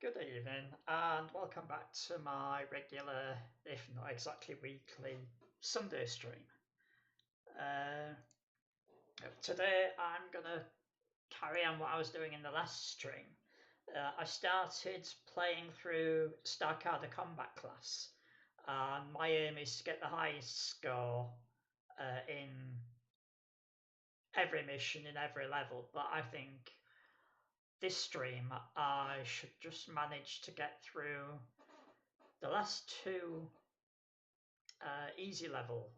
Good evening, and welcome back to my regular, if not exactly weekly, Sunday stream. Today I'm gonna carry on what I was doing in the last stream. I started playing through Cadre combat class, and my aim is to get the highest score in every mission in every level, but I think this stream I should just manage to get through the last two easy level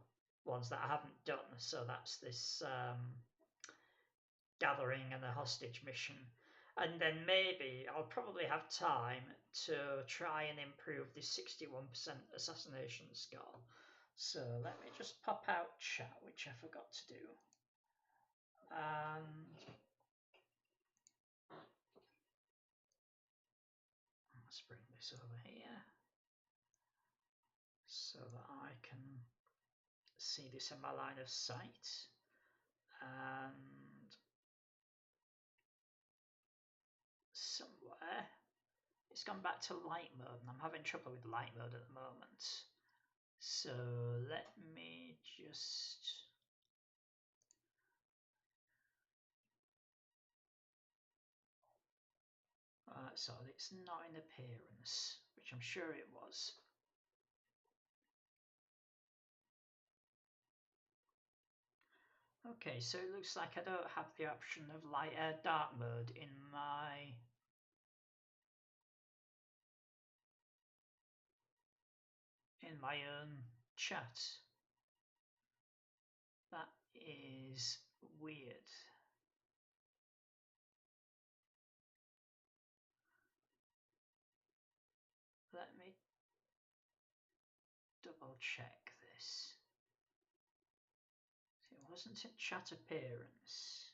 ones that I haven't done. So that's this gathering and the hostage mission. And then maybe I'll probably have time to try and improve this 61% assassination score. So let me just pop out chat, which I forgot to do. And let's bring this over here so that I can see this in my line of sight. And somewhere it's gone back to light mode, and I'm having trouble with light mode at the moment. So let me just... so it's not in appearance, which I'm sure it was. Okay, so it looks like I don't have the option of dark mode in my own chat. That is weird. Let me double check this. It wasn't in chat appearance.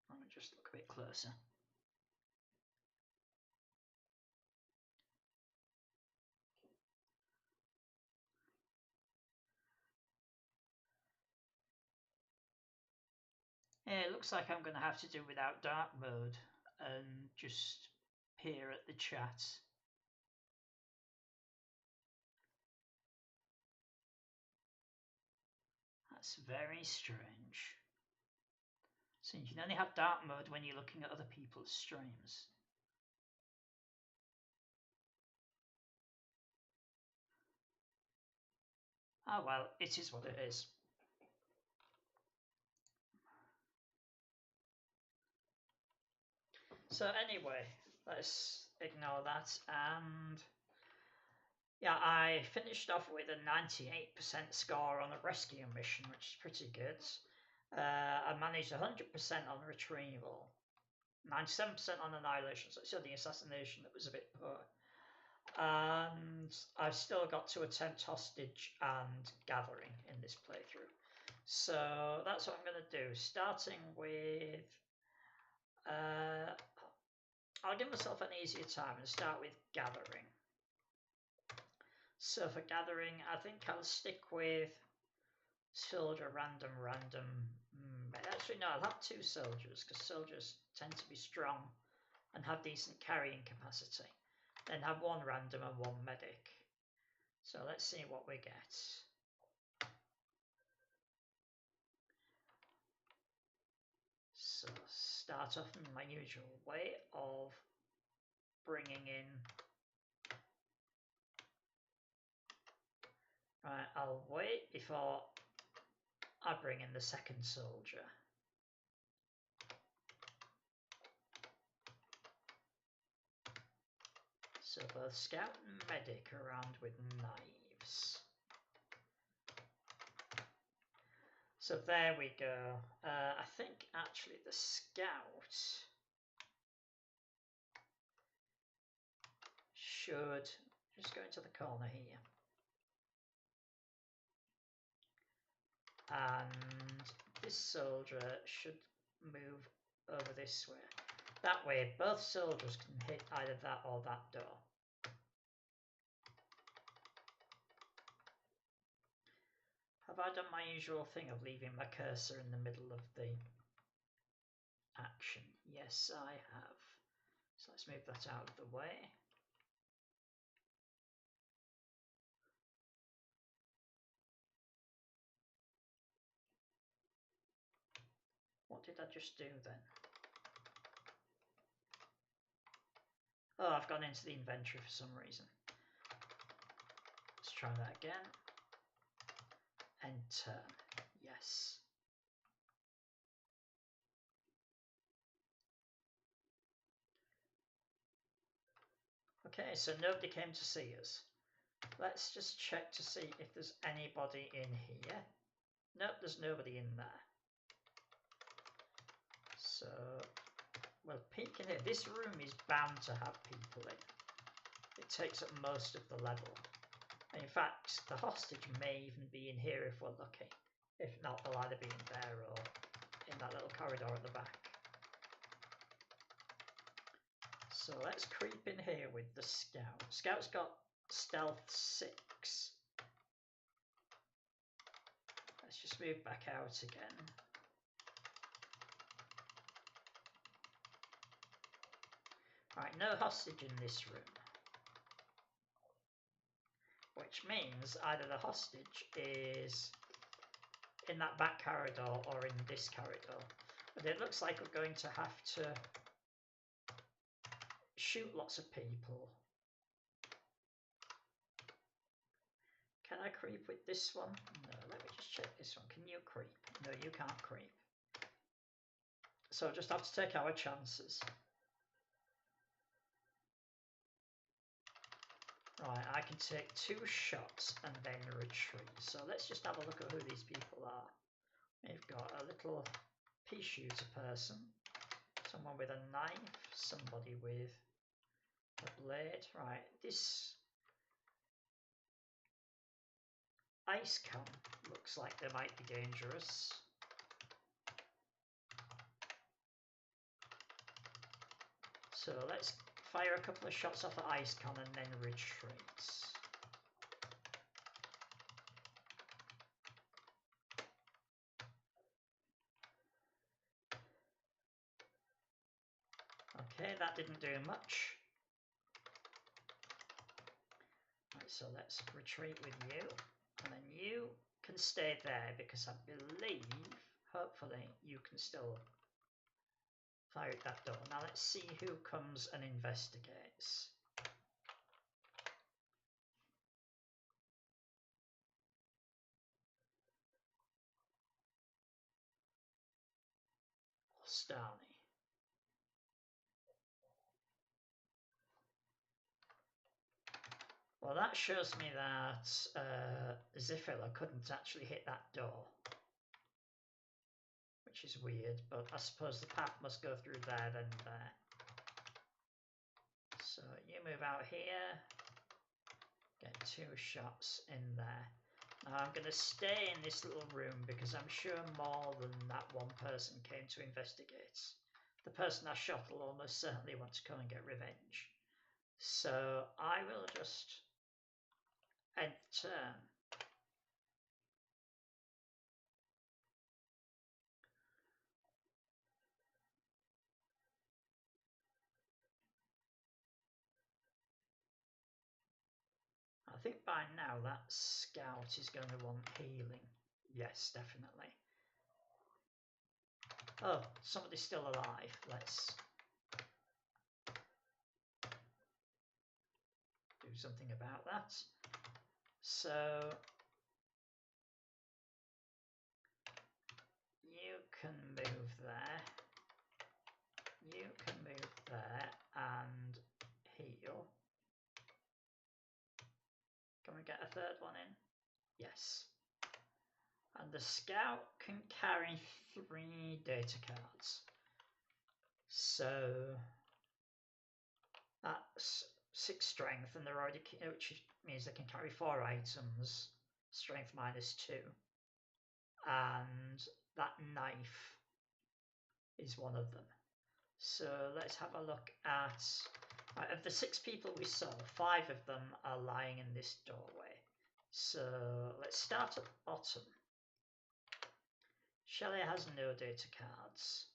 Let me just look a bit closer. Yeah, it looks like I'm going to have to do without dark mode and just peer at the chat. That's very strange. So you can only have dark mode when you're looking at other people's streams. Oh well, it is what it is. So anyway, let's ignore that. And yeah, I finished off with a 98% score on a rescue mission, which is pretty good. I managed 100% on retrieval, 97% on annihilation, so it's the assassination that was a bit poor. And I've still got to attempt hostage and gathering in this playthrough. So that's what I'm going to do, starting with... I'll give myself an easier time and start with gathering. So for gathering, I think I'll stick with soldier, random. Actually, no, I'll have two soldiers because soldiers tend to be strong and have decent carrying capacity. Then have one random and one medic. So let's see what we get. So start off in my usual way of bringing in... Right, I'll wait before I bring in the second soldier. So both scout and medic are armed with knives. So there we go. I think actually the scout should just go into the corner here. And this soldier should move over this way. That way both soldiers can hit either that or that door. Have I done my usual thing of leaving my cursor in the middle of the action? Yes, I have. So let's move that out of the way. What did I just do then? Oh, I've gone into the inventory for some reason. Let's try that again. Enter. Yes. Okay, so nobody came to see us. Let's just check to see if there's anybody in here. Nope, there's nobody in there. So we'll peek in here. This room is bound to have people in. It takes up most of the level. And in fact, the hostage may even be in here if we're lucky. If not, they'll either be in there or in that little corridor at the back. So let's creep in here with the scout. Scout's got stealth 6. Let's just move back out again. Right, no hostage in this room. Which means either the hostage is in that back corridor or in this corridor. But it looks like we're going to have to shoot lots of people. Can I creep with this one? No, let me just check this one. Can you creep? No, you can't creep. So just have to take our chances. Right, I can take 2 shots and then retreat. So let's just have a look at who these people are. We've got a little pea shooter person, someone with a knife, somebody with a blade. Right, this ice can looks like they might be dangerous. So let's fire a couple of shots off the ice can and then retreat. Okay, that didn't do much. Right, so let's retreat with you. And then you can stay there because I believe, hopefully, you can still fire at that door. Now let's see who comes and investigates. Starny. Well, that shows me that Zifila couldn't actually hit that door, which is weird, but I suppose the path must go through there, then there. So you move out here, get 2 shots in there. Now I'm going to stay in this little room because I'm sure more than that one person came to investigate. The person I shot will almost certainly want to come and get revenge. So I will just end turn. I think by now that scout is going to want healing. Yes, definitely. Oh, somebody's still alive. Let's do something about that. So you can move there. You can move there and heal. Can we get a 3rd one in? Yes. And the scout can carry 3 data cards. So that's 6 strength, and they're already, which means they can carry 4 items, strength -2. And that knife is one of them. So let's have a look at, of the 6 people we saw, 5 of them are lying in this doorway. So let's start at the bottom. Shelley has no data cards.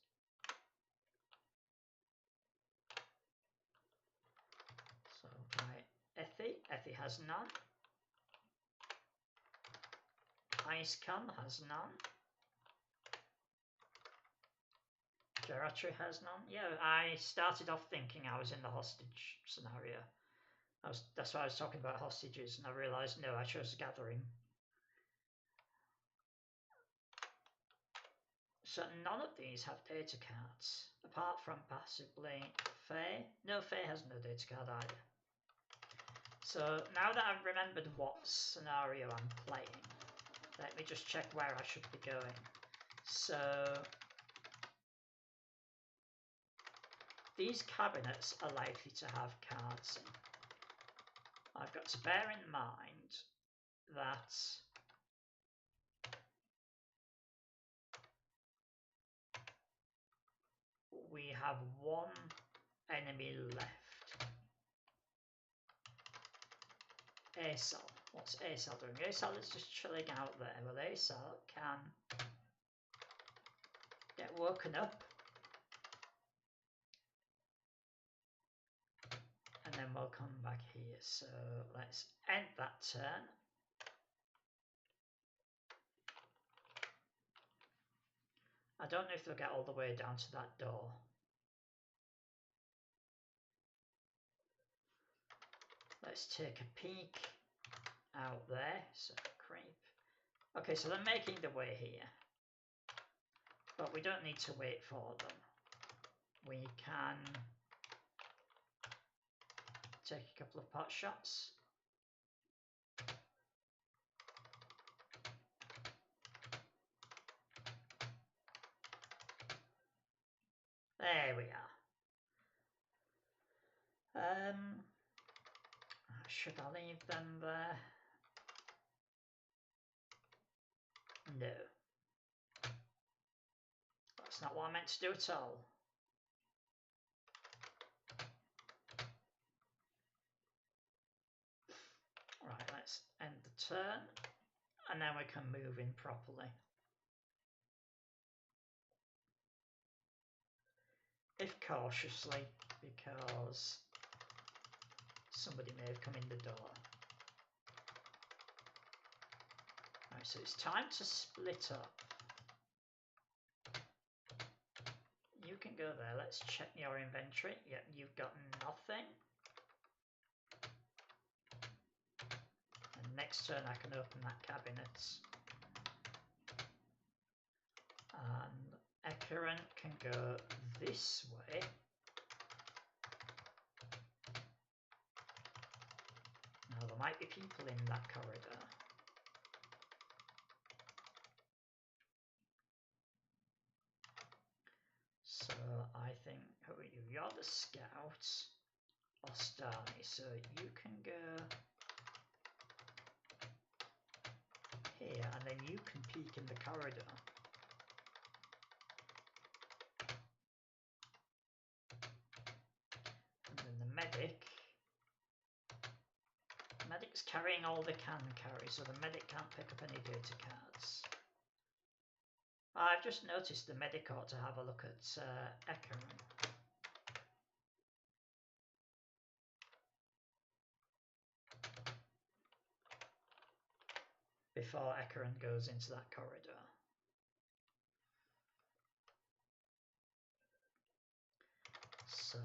Effie has none. Icecon has none. Cadre has none. Yeah, I started off thinking I was in the hostage scenario. That's why I was talking about hostages, and I realised, no, I chose gathering. So none of these have data cards, apart from possibly Faye. No, Faye has no data card either. So now that I've remembered what scenario I'm playing, let me just check where I should be going. So these cabinets are likely to have cards in. I've got to bear in mind that we have one enemy left. Acel. What's Acel doing? Acel is just chilling out there. Well, Acel can get woken up. And then we'll come back here. So let's end that turn. I don't know if they'll get all the way down to that door. Let's take a peek out there. So creep. Okay, so they're making their way here. But we don't need to wait for them. We can take a couple of pot shots. There we are. Should I leave them there? No. That's not what I meant to do at all. Right, let's end the turn, and then we can move in properly. If cautiously, because somebody may have come in the door. Right, so it's time to split up. You can go there. Let's check your inventory. Yep, you've got nothing. And next turn I can open that cabinet. And Ekaran can go this way. Now there might be people in that corridor. So I think, who are you? You're the scout, Ostani, so you can go here, and then you can peek in the corridor. And then the medic's carrying all they can carry, so the medic can't pick up any data cards. I've just noticed the medic ought to have a look at Ekaran. Before Ekaran goes into that corridor. So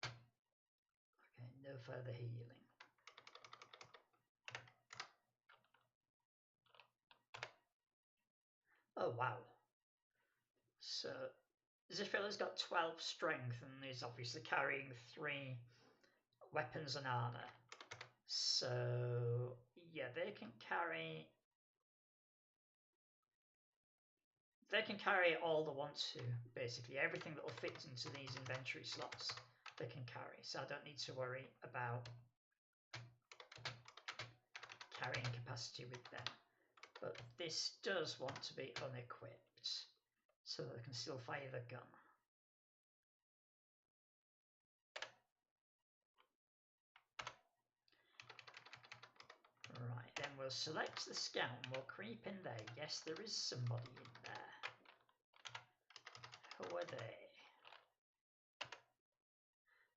okay, no further healing. Oh wow. So Ziphila's got 12 strength and is obviously carrying 3 weapons and armor. So yeah, they can carry all they want to, basically. Everything that will fit into these inventory slots they can carry. So I don't need to worry about carrying capacity with them. But this does want to be unequipped, so that they can still fire the gun. Right, then we'll select the scout and we'll creep in there. Yes, there is somebody in there. Who are they?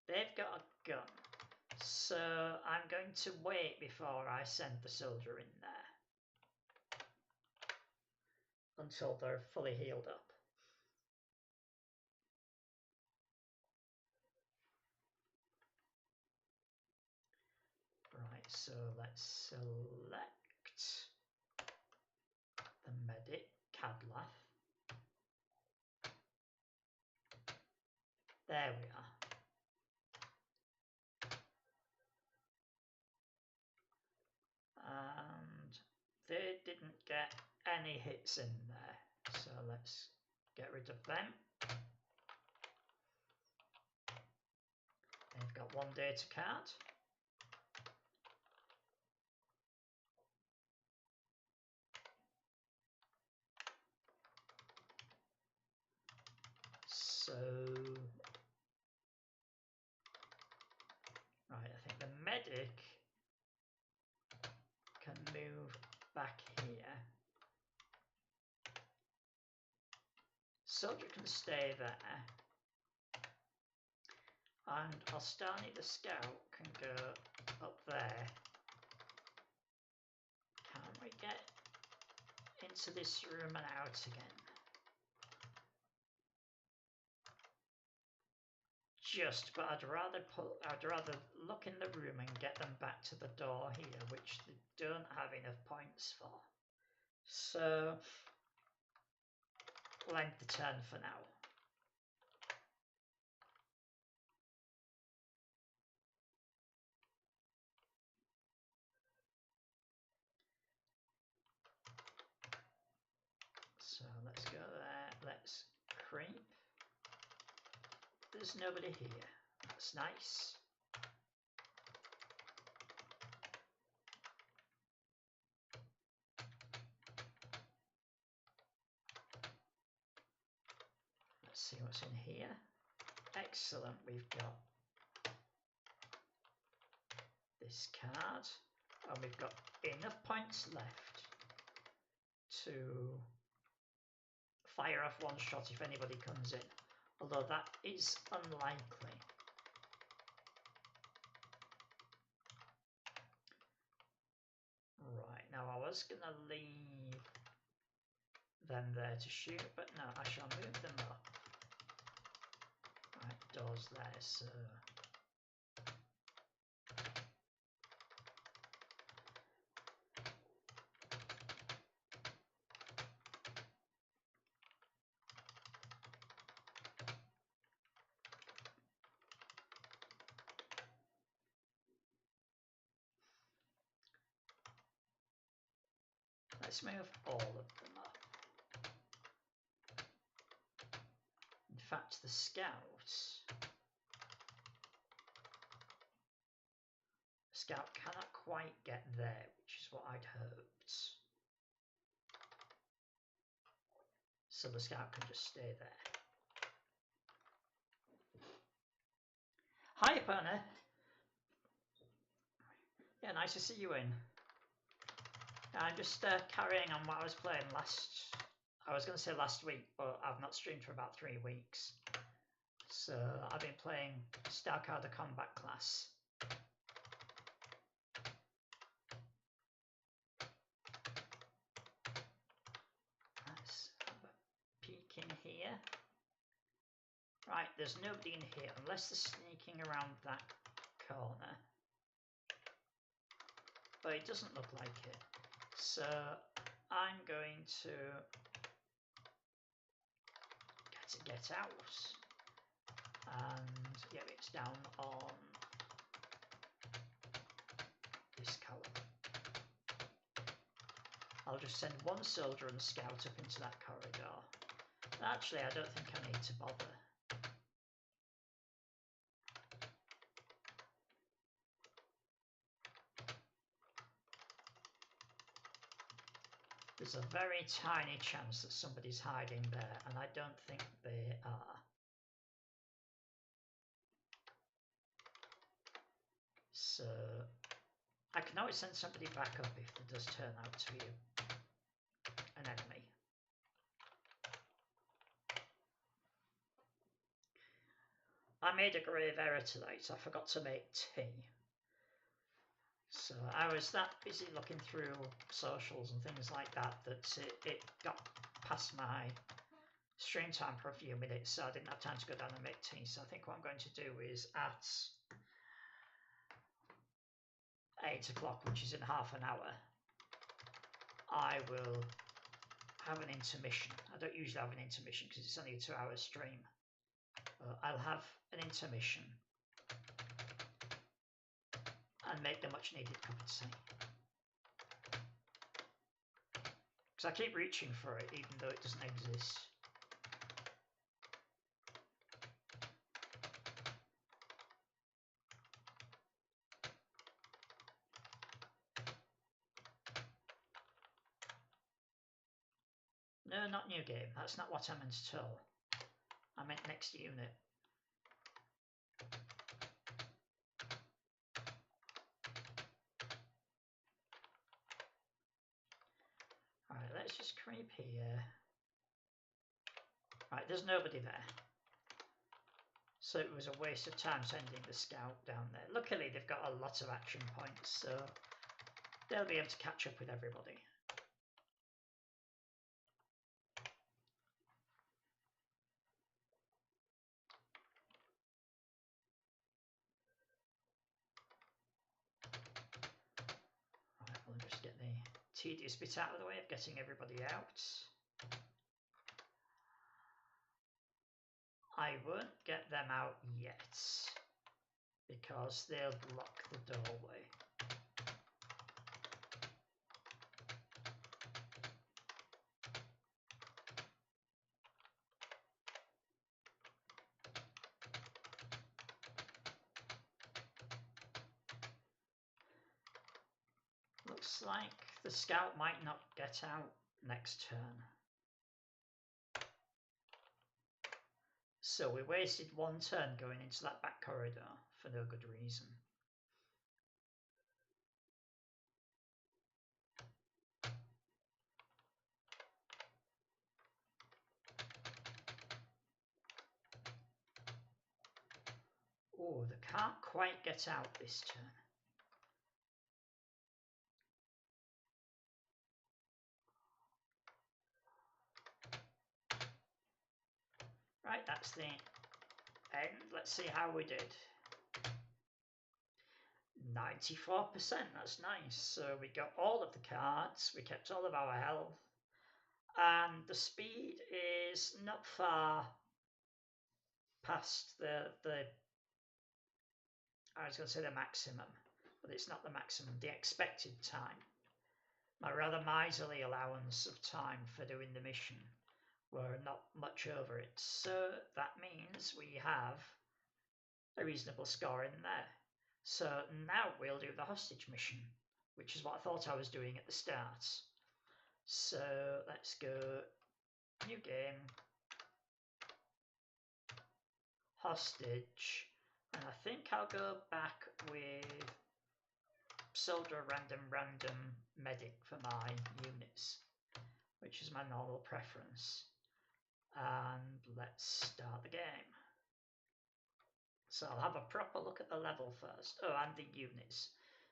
They've got a gun. So I'm going to wait before I send the soldier in there. Until they're fully healed up. Right, so let's select the medic, Cadre. There we are. And they didn't get any hits in there. So let's get rid of them. They've got one data card. So, right, I think the medic can move back here. Soldier can stay there. And Ostani the scout can go up there. Can we get into this room and out again? But I'd rather look in the room and get them back to the door here, which they don't have enough points for. So we'll end the turn for now. So let's go there. Let's creep. There's nobody here. That's nice. Let's see what's in here. Excellent. We've got this card. And we've got enough points left to fire off one shot if anybody comes in. Although that is unlikely. Right, now I was going to leave them there to shoot, but no, I shall move them up. Right, doors there, so... Let's move all of them up. In fact, the scouts... The scout cannot quite get there, which is what I'd hoped. So the scout can just stay there. Hi, partner. Yeah, nice to see you in. I'm just carrying on what I was playing I was going to say last week, but I've not streamed for about 3 weeks. So I've been playing Cadre combat class. Let's have a peek in here. Right, there's nobody in here unless they're sneaking around that corner. But it doesn't look like it. So I'm going to get out, and yeah, it's down on this colour. I'll just send one soldier and a scout up into that corridor. Actually, I don't think I need to bother. There's a very tiny chance that somebody's hiding there, and I don't think they are. So I can always send somebody back up if it does turn out to be an enemy. I made a grave error tonight. I forgot to make tea. So I was that busy looking through socials and things like that it got past my stream time for a few minutes, so I didn't have time to go down and make tea. So I think what I'm going to do is at 8 o'clock, which is in half an hour, I will have an intermission. I don't usually have an intermission because it's only a 2-hour stream. I'll have an intermission and make the much needed cup of tea. Because I keep reaching for it even though it doesn't exist. No, not new game. That's not what I meant at all. I meant next unit. Alright, let's just creep here. Right, there's nobody there. So it was a waste of time sending the scout down there. Luckily, they've got a lot of action points, so they'll be able to catch up with everybody. Right, we'll just get the tedious bit out of the way of getting everybody out. I won't get them out yet because they'll block the doorway. Looks like the scout might not get out next turn. So we wasted one turn going into that back corridor for no good reason. Oh, they can't quite get out this turn. Right, that's the end. Let's see how we did. 94%, that's nice. So we got all of the cards, we kept all of our health, and the speed is not far past the I was going to say the maximum, but it's not the maximum, the expected time. My rather miserly allowance of time for doing the mission were not much over it, so that means we have a reasonable score in there. So now we'll do the hostage mission, which is what I thought I was doing at the start. So let's go new game, hostage, and I think I'll go back with soldier random medic for my units, which is my normal preference. And let's start the game. So I'll have a proper look at the level first. Oh, and the units.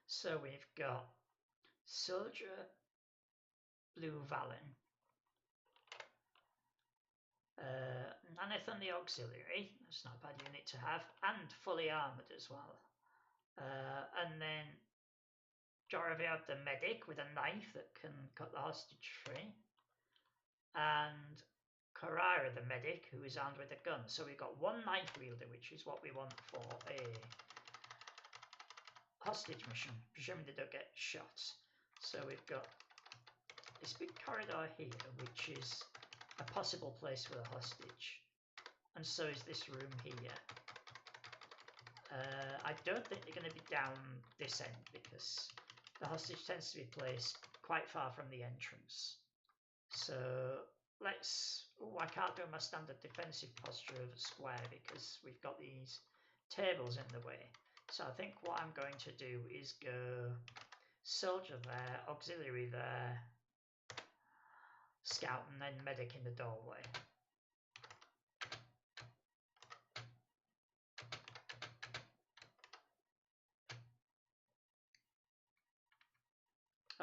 So we've got soldier blue Valen, Nanith and the auxiliary, that's not a bad unit to have, and fully armoured as well. And then Joravia the medic with a knife that can cut the hostage free, and Carrara the medic who is armed with a gun. So we've got one knife wielder, which is what we want for a hostage mission, presuming they don't get shot. So we've got this big corridor here, which is a possible place for the hostage, and so is this room here. I don't think they're going to be down this end because the hostage tends to be placed quite far from the entrance. So let's... Oh, I can't do my standard defensive posture of a square because we've got these tables in the way. So I think what I'm going to do is go soldier there, auxiliary there, scout, and then medic in the doorway.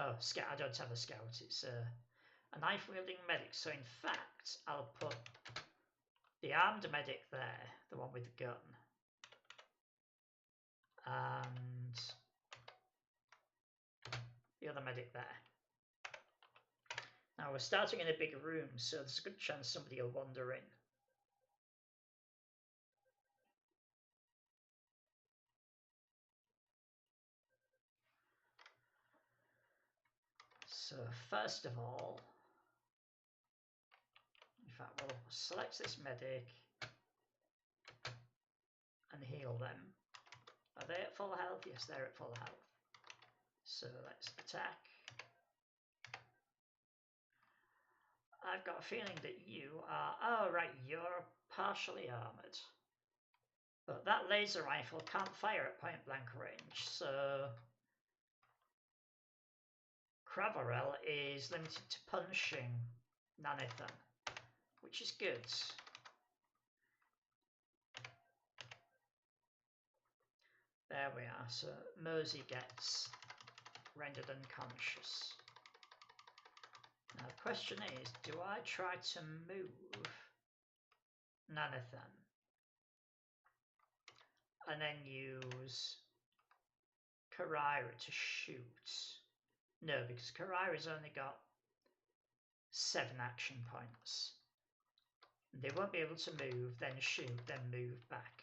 Oh, scout. I don't have a scout. It's a knife-wielding medic. So in fact, I'll put the armed medic there, the one with the gun, and the other medic there. Now we're starting in a big room, so there's a good chance somebody will wander in. So first of all, in fact, we'll select this medic and heal them. Are they at full health? Yes, they're at full health. So let's attack. I've got a feeling that you are... Oh, right, you're partially armoured. But that laser rifle can't fire at point blank range, so... Cravarel is limited to punching Nanithan, which is good. There we are, so Mersey gets rendered unconscious. Now the question is, do I try to move Nanithan and then use Carrera to shoot? No, because Carrera's only got 7 action points. They won't be able to move, then shoot, then move back.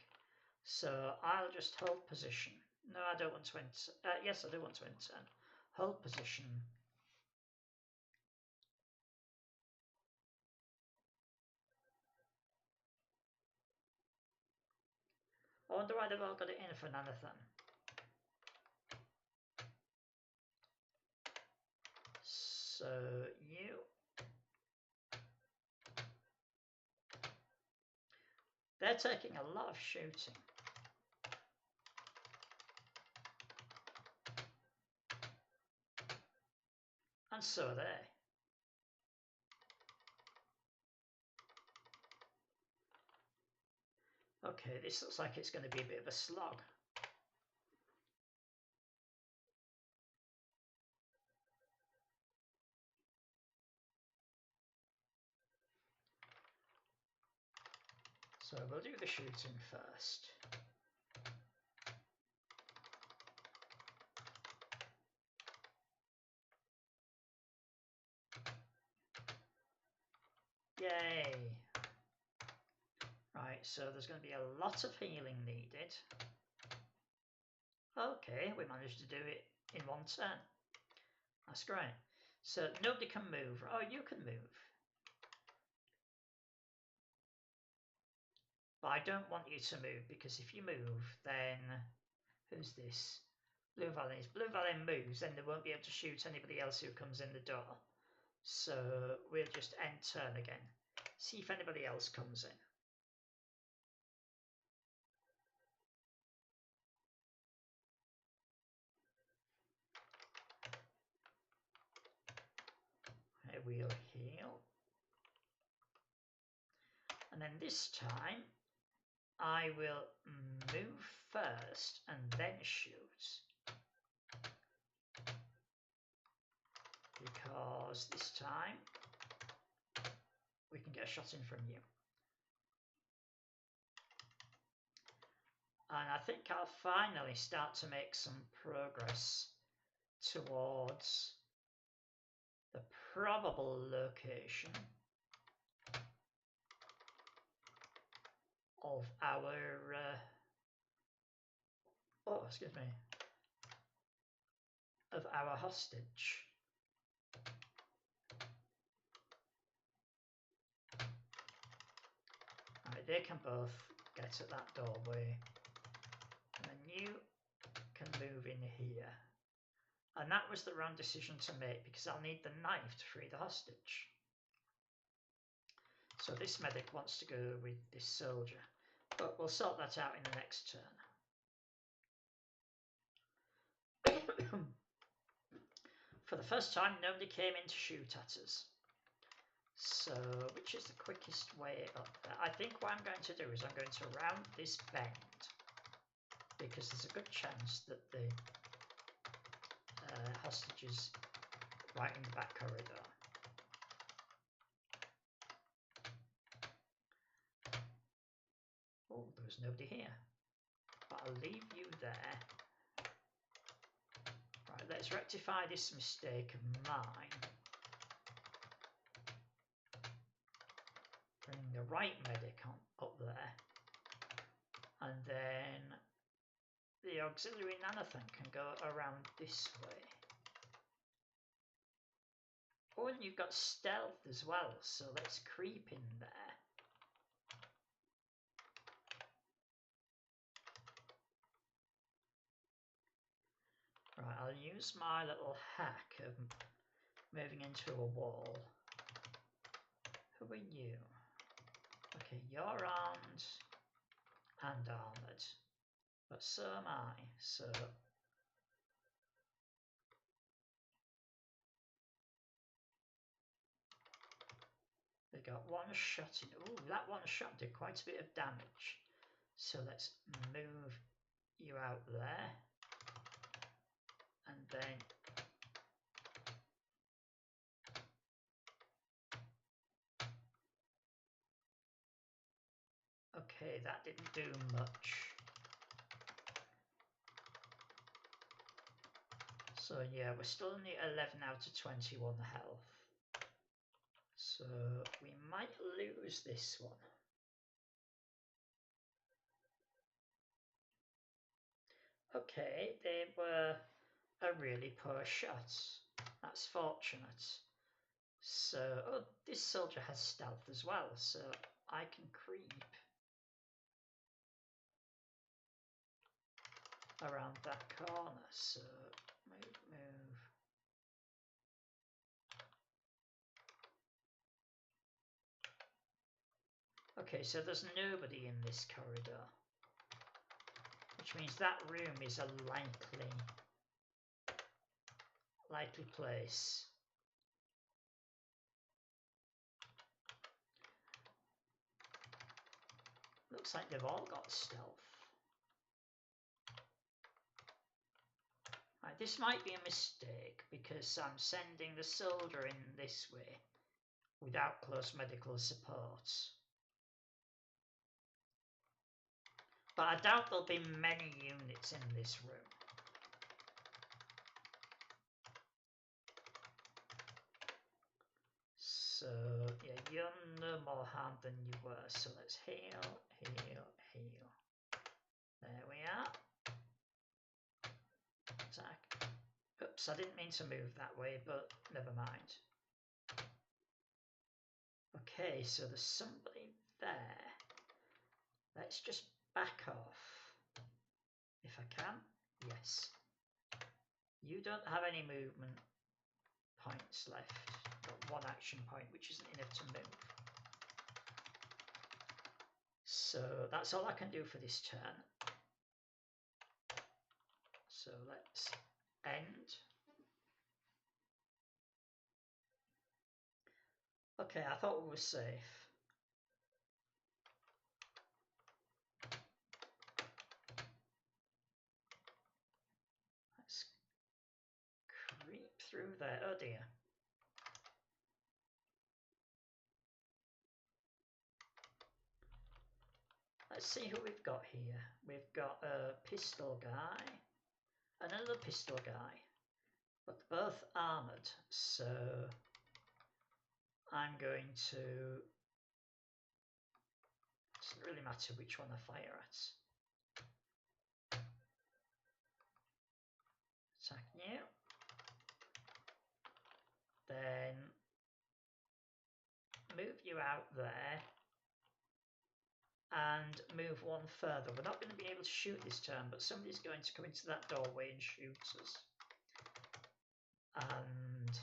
So I'll just hold position. No, I don't want to enter. Yes, I do want to enter. Hold position. I wonder why they've all got it in for Nanathan. So you... They're taking a lot of shooting. And so are they. Okay, this looks like it's going to be a bit of a slog. So we'll do the shooting first. Yay! Right, so there's going to be a lot of healing needed. Okay, we managed to do it in one turn. That's great. So nobody can move. Oh, you can move. But I don't want you to move, because if you move, then... Who's this? Blue Valley. If Blue Valley moves, then they won't be able to shoot anybody else who comes in the door. So we'll just end turn again. See if anybody else comes in. We'll heal. And then this time, I will move first and then shoot. Because this time, we can get a shot in from you. And I think I'll finally start to make some progress towards the probable location of our of our hostage. Right, they can both get at that doorway, and then you can move in here. And that was the wrong decision to make, because I'll need the knife to free the hostage. So this medic wants to go with this soldier, but we'll sort that out in the next turn. For the first time, nobody came in to shoot at us. So, which is the quickest way up there? I think what I'm going to do is I'm going to round this bend, because there's a good chance that the hostages right in the back corridor. Oh, there was nobody here. But I'll leave you there. Right, let's rectify this mistake of mine. Bring the right medic on up there. And then the auxiliary nanothank can go around this way. Oh, and you've got stealth as well, so let's creep in there. Right, I'll use my little hack of moving into a wall. Who are you? Okay, you're armed and armoured, but so am I, so... They got one shot in. Ooh, that one shot did quite a bit of damage. So let's move you out there. And then okay, that didn't do much. So yeah, we're still in the 11 out of 21 health. So we might lose this one. Okay, they were a really poor shot. That's fortunate. So, oh, this soldier has stealth as well, so I can creep around that corner. So, move. Okay, so there's nobody in this corridor, which means that room is a likely place. Looks like they've all got stealth. Right, this might be a mistake because I'm sending the soldier in this way without close medical support. But I doubt there'll be many units in this room. So, yeah, you're no more harm than you were. So let's heal. There we are. Attack. Oops, I didn't mean to move that way, but never mind. Okay, so there's somebody there. Let's just back off. If I can. Yes. You don't have any movement points left. Got one action point, which isn't enough to move. So that's all I can do for this turn. So let's end. Okay, I thought we were safe. Let's creep through there. Oh dear. Let's see who we've got here. We've got a pistol guy, another pistol guy, but both armoured, so I'm going to... It doesn't really matter which one I fire at. Attack you. Then move you out there. And move one further. We're not going to be able to shoot this turn, but somebody's going to come into that doorway and shoot us. And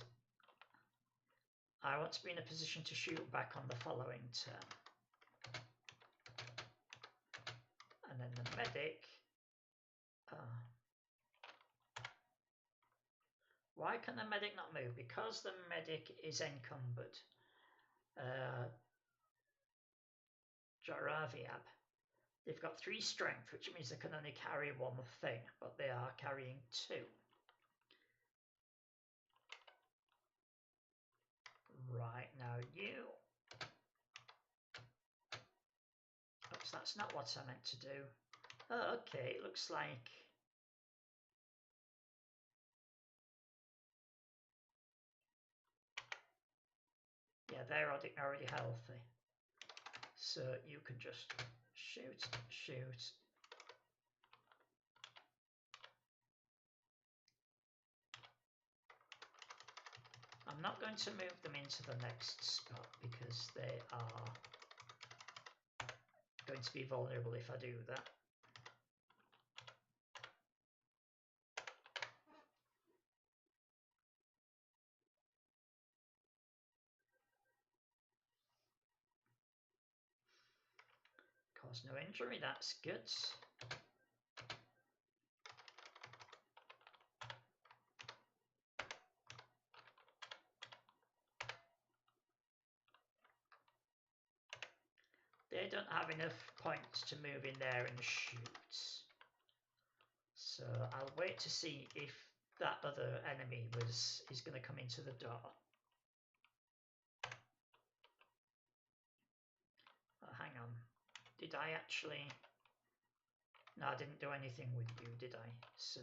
I want to be in a position to shoot back on the following turn. And then the medic... why can the medic not move? Because the medic is encumbered. Jaraviab. They've got 3 strength, which means they can only carry one thing, but they are carrying 2. Right, now you... Oops, that's not what I meant to do. Oh, okay, it looks like... Yeah, they're already healthy. So you can just shoot, shoot. I'm not going to move them into the next spot because they are going to be vulnerable if I do that. Cause no injury, that's good. They don't have enough points to move in there and shoot. So I'll wait to see if that other enemy is going to come into the door. Oh, hang on. Did I actually... No, I didn't do anything with you, did I? So,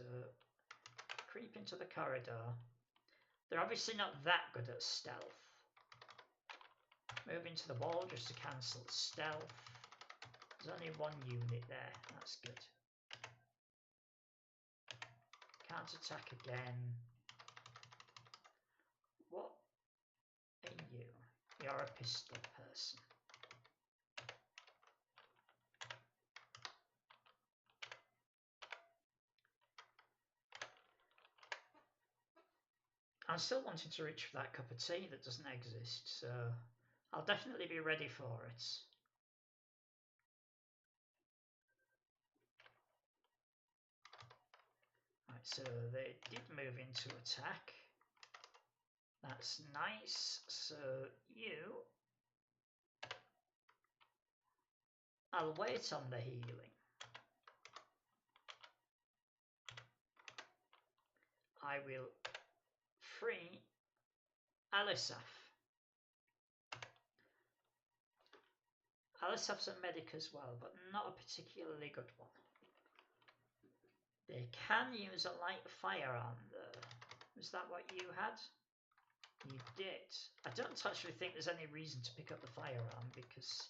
creep into the corridor. They're obviously not that good at stealth. Move into the wall just to cancel stealth. There's only one unit there, that's good. Can't attack again. What are you? You're a pistol person. I'm still wanting to reach for that cup of tea that doesn't exist, so I'll definitely be ready for it. Right, so they did move into attack. That's nice. So you... I'll wait on the healing. I will free Alisaf. Alisaf's a medic as well, but not a particularly good one. They can use a light firearm though. Is that what you had? You did. I don't actually think there's any reason to pick up the firearm because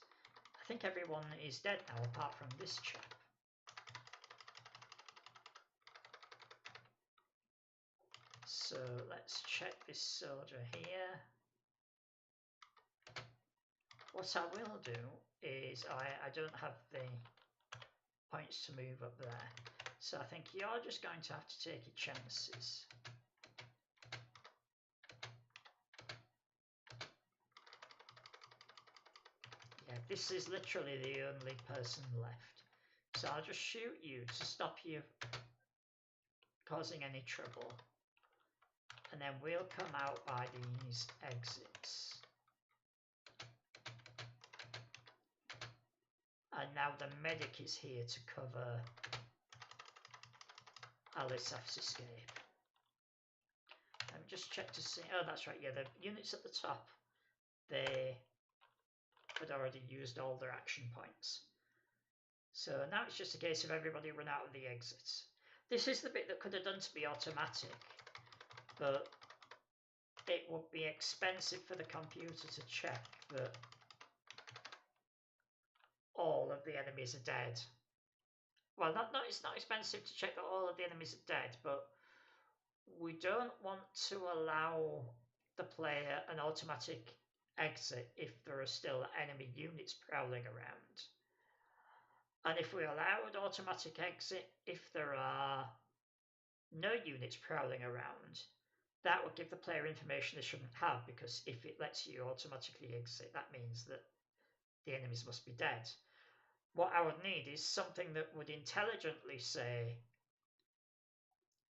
I think everyone is dead now apart from this chap. So let's check this soldier here. What I will do is I don't have the points to move up there. So I think you're just going to have to take your chances. Yeah, this is literally the only person left. So I'll just shoot you to stop you causing any trouble. And then we'll come out by these exits. And now the medic is here to cover Alisaf's escape. Let me just check to see. Oh, that's right. Yeah, the units at the top, they had already used all their action points. So now it's just a case of everybody run out of the exits. This is the bit that could have done to be automatic, but it would be expensive for the computer to check that all of the enemies are dead. Well, it's not expensive to check that all of the enemies are dead, but we don't want to allow the player an automatic exit if there are still enemy units prowling around. And if we allow an automatic exit if there are no units prowling around, that would give the player information they shouldn't have, because if it lets you automatically exit, that means that the enemies must be dead. What I would need is something that would intelligently say,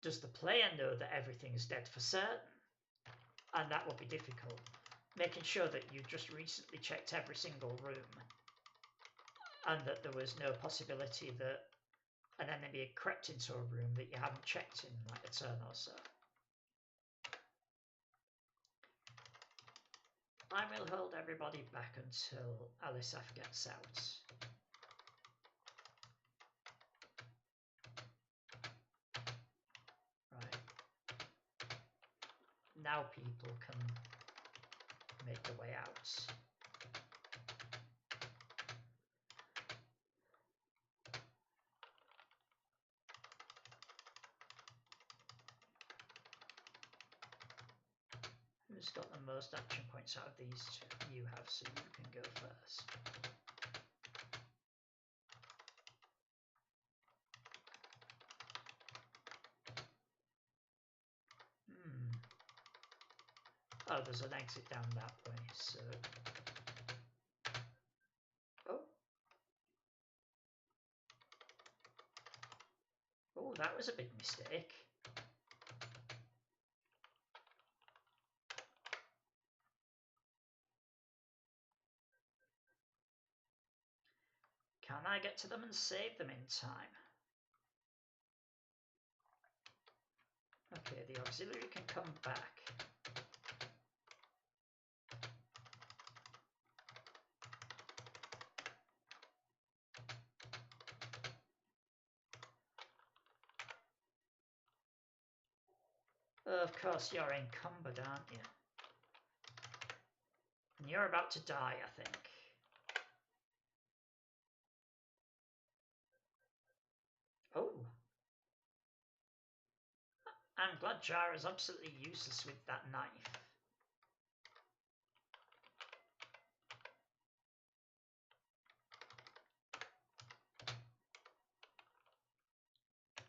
does the player know that everything's dead for certain? And that would be difficult. Making sure that you just recently checked every single room and that there was no possibility that an enemy had crept into a room that you haven't checked in like a turn or so. I will hold everybody back until Alisaf gets out. Right. Now people can make their way out. Who's got the most action points out of these two? You have, so you can go first. Oh, there's an exit down that way, so... Oh. Oh, that was a big mistake. Can I get to them and save them in time? Okay, the auxiliary can come back. Of course, you're encumbered, aren't you? And you're about to die, I think. Oh. I'm glad Jara's absolutely useless with that knife.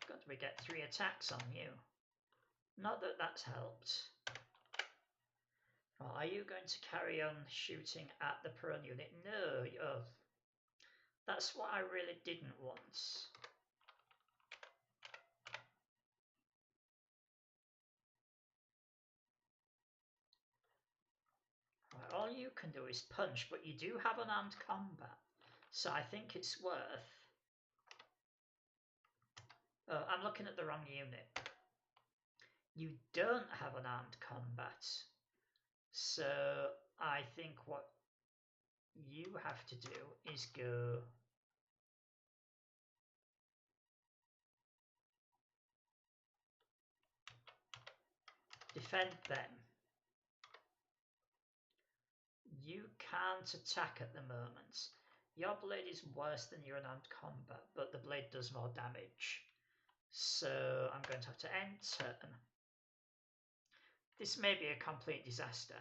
God, we get 3 attacks on you. Not that that's helped. Well, are you going to carry on shooting at the prone unit? No. Oh. That's what I really didn't want. Right, all you can do is punch, but you do have unarmed combat. So I think it's worth... Oh, I'm looking at the wrong unit. You don't have unarmed combat. So I think what you have to do is go... defend them. You can't attack at the moment. Your blade is worse than your unarmed combat, but the blade does more damage. So I'm going to have to end turn. This may be a complete disaster.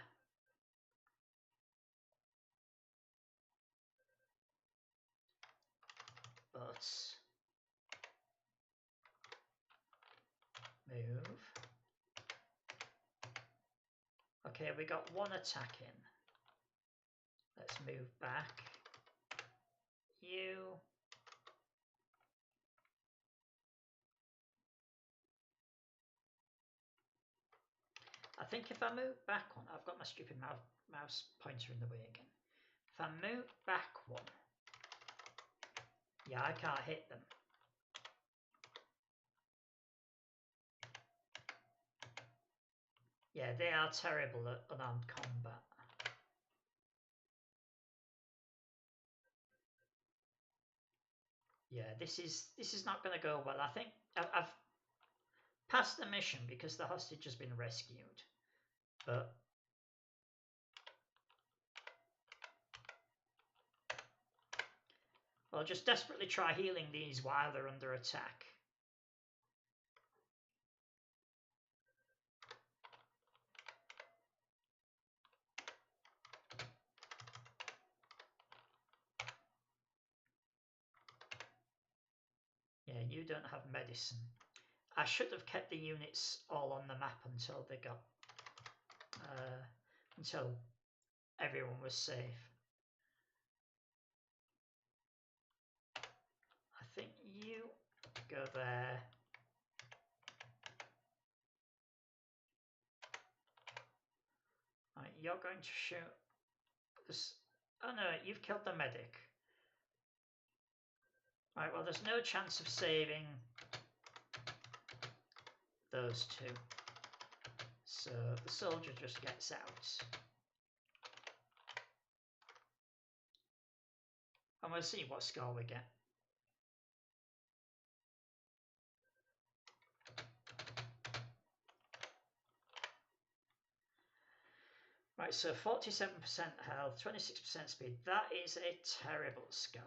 But... move. Okay, we got 1 attack in. Let's move back. You. I think if I move back 1, I've got my stupid mouse pointer in the way again. If I move back 1, yeah, I can't hit them. Yeah, they are terrible at unarmed combat. Yeah, this is not going to go well. I think I've passed the mission because the hostage has been rescued. But I'll just desperately try healing these while they're under attack. Yeah, you don't have medicine. I should have kept the units all on the map until they got... until everyone was safe. I think you go there. Right, you're going to shoot this. Oh no, you've killed the medic. Right, well there's no chance of saving those 2. So the soldier just gets out. and we'll see what score we get. Right, so 47% health, 26% speed. That is a terrible score.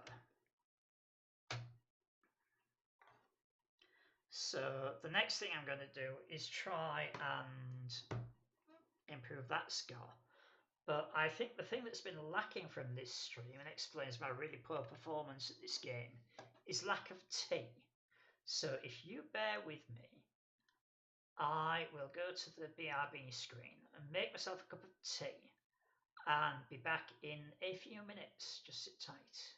So the next thing I'm going to do is try and improve that score. But I think the thing that's been lacking from this stream and explains my really poor performance at this game is lack of tea. So if you bear with me, I will go to the BRB screen and make myself a cup of tea and be back in a few minutes. Just sit tight.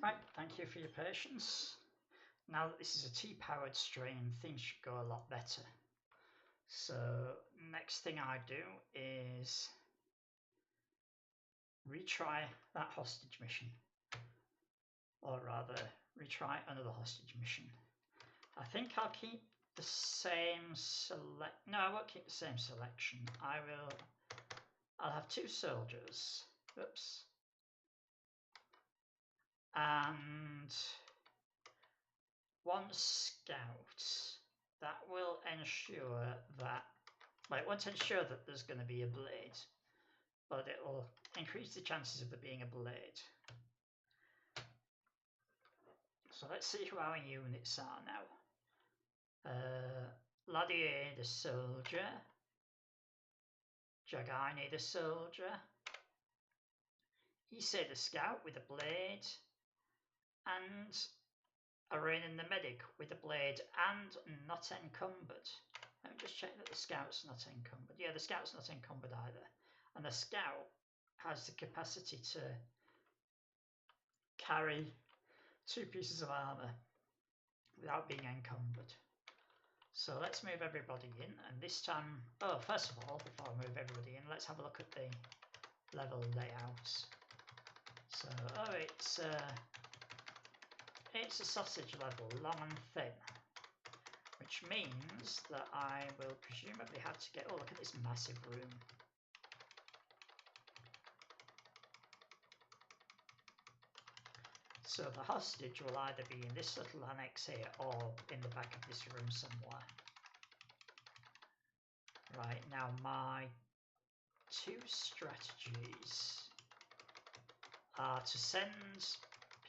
Right, thank you for your patience. Now that this is a T-powered stream, things should go a lot better. So next thing I do is retry that hostage mission, or rather retry another hostage mission. I think I'll keep the same no, I won't keep the same selection. I'll have 2 soldiers, oops, and 1 scout. That will ensure that, well, it won't ensure that there's going to be a blade, but it will increase the chances of there being a blade. So let's see who our units are now. Ladier the soldier, Jagani the soldier, Issei the scout with a blade, and Arainen the medic with a blade and not encumbered. Let me just check that the scout's not encumbered. Yeah, the scout's not encumbered either. And the scout has the capacity to carry 2 pieces of armour without being encumbered. So let's move everybody in, and this time, oh, first of all, before I move everybody in, let's have a look at the level layouts. So, oh, it's a sausage level, long and thin, which means that I will presumably have to get, oh, look at this massive room. So the hostage will either be in this little annex here or in the back of this room somewhere. Right, now my 2 strategies are to send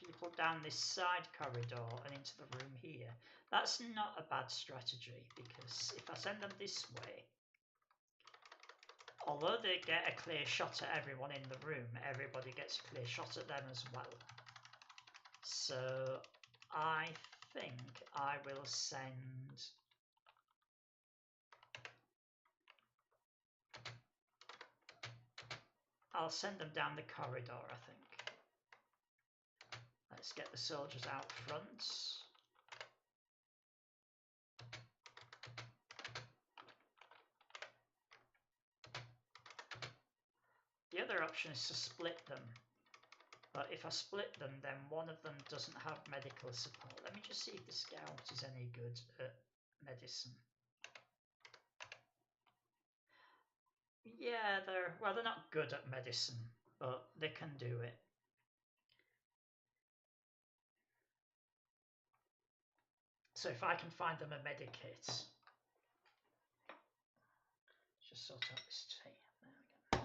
people down this side corridor and into the room here. That's not a bad strategy, because if I send them this way, although they get a clear shot at everyone in the room, everybody gets a clear shot at them as well. So I think I will send them down the corridor, I think. Let's get the soldiers out front. The other option is to split them. But if I split them, then one of them doesn't have medical support. Let me just see if the scout is any good at medicine. Yeah, they're not good at medicine, but they can do it. So if I can find them a medikit, just sort out this tea. There we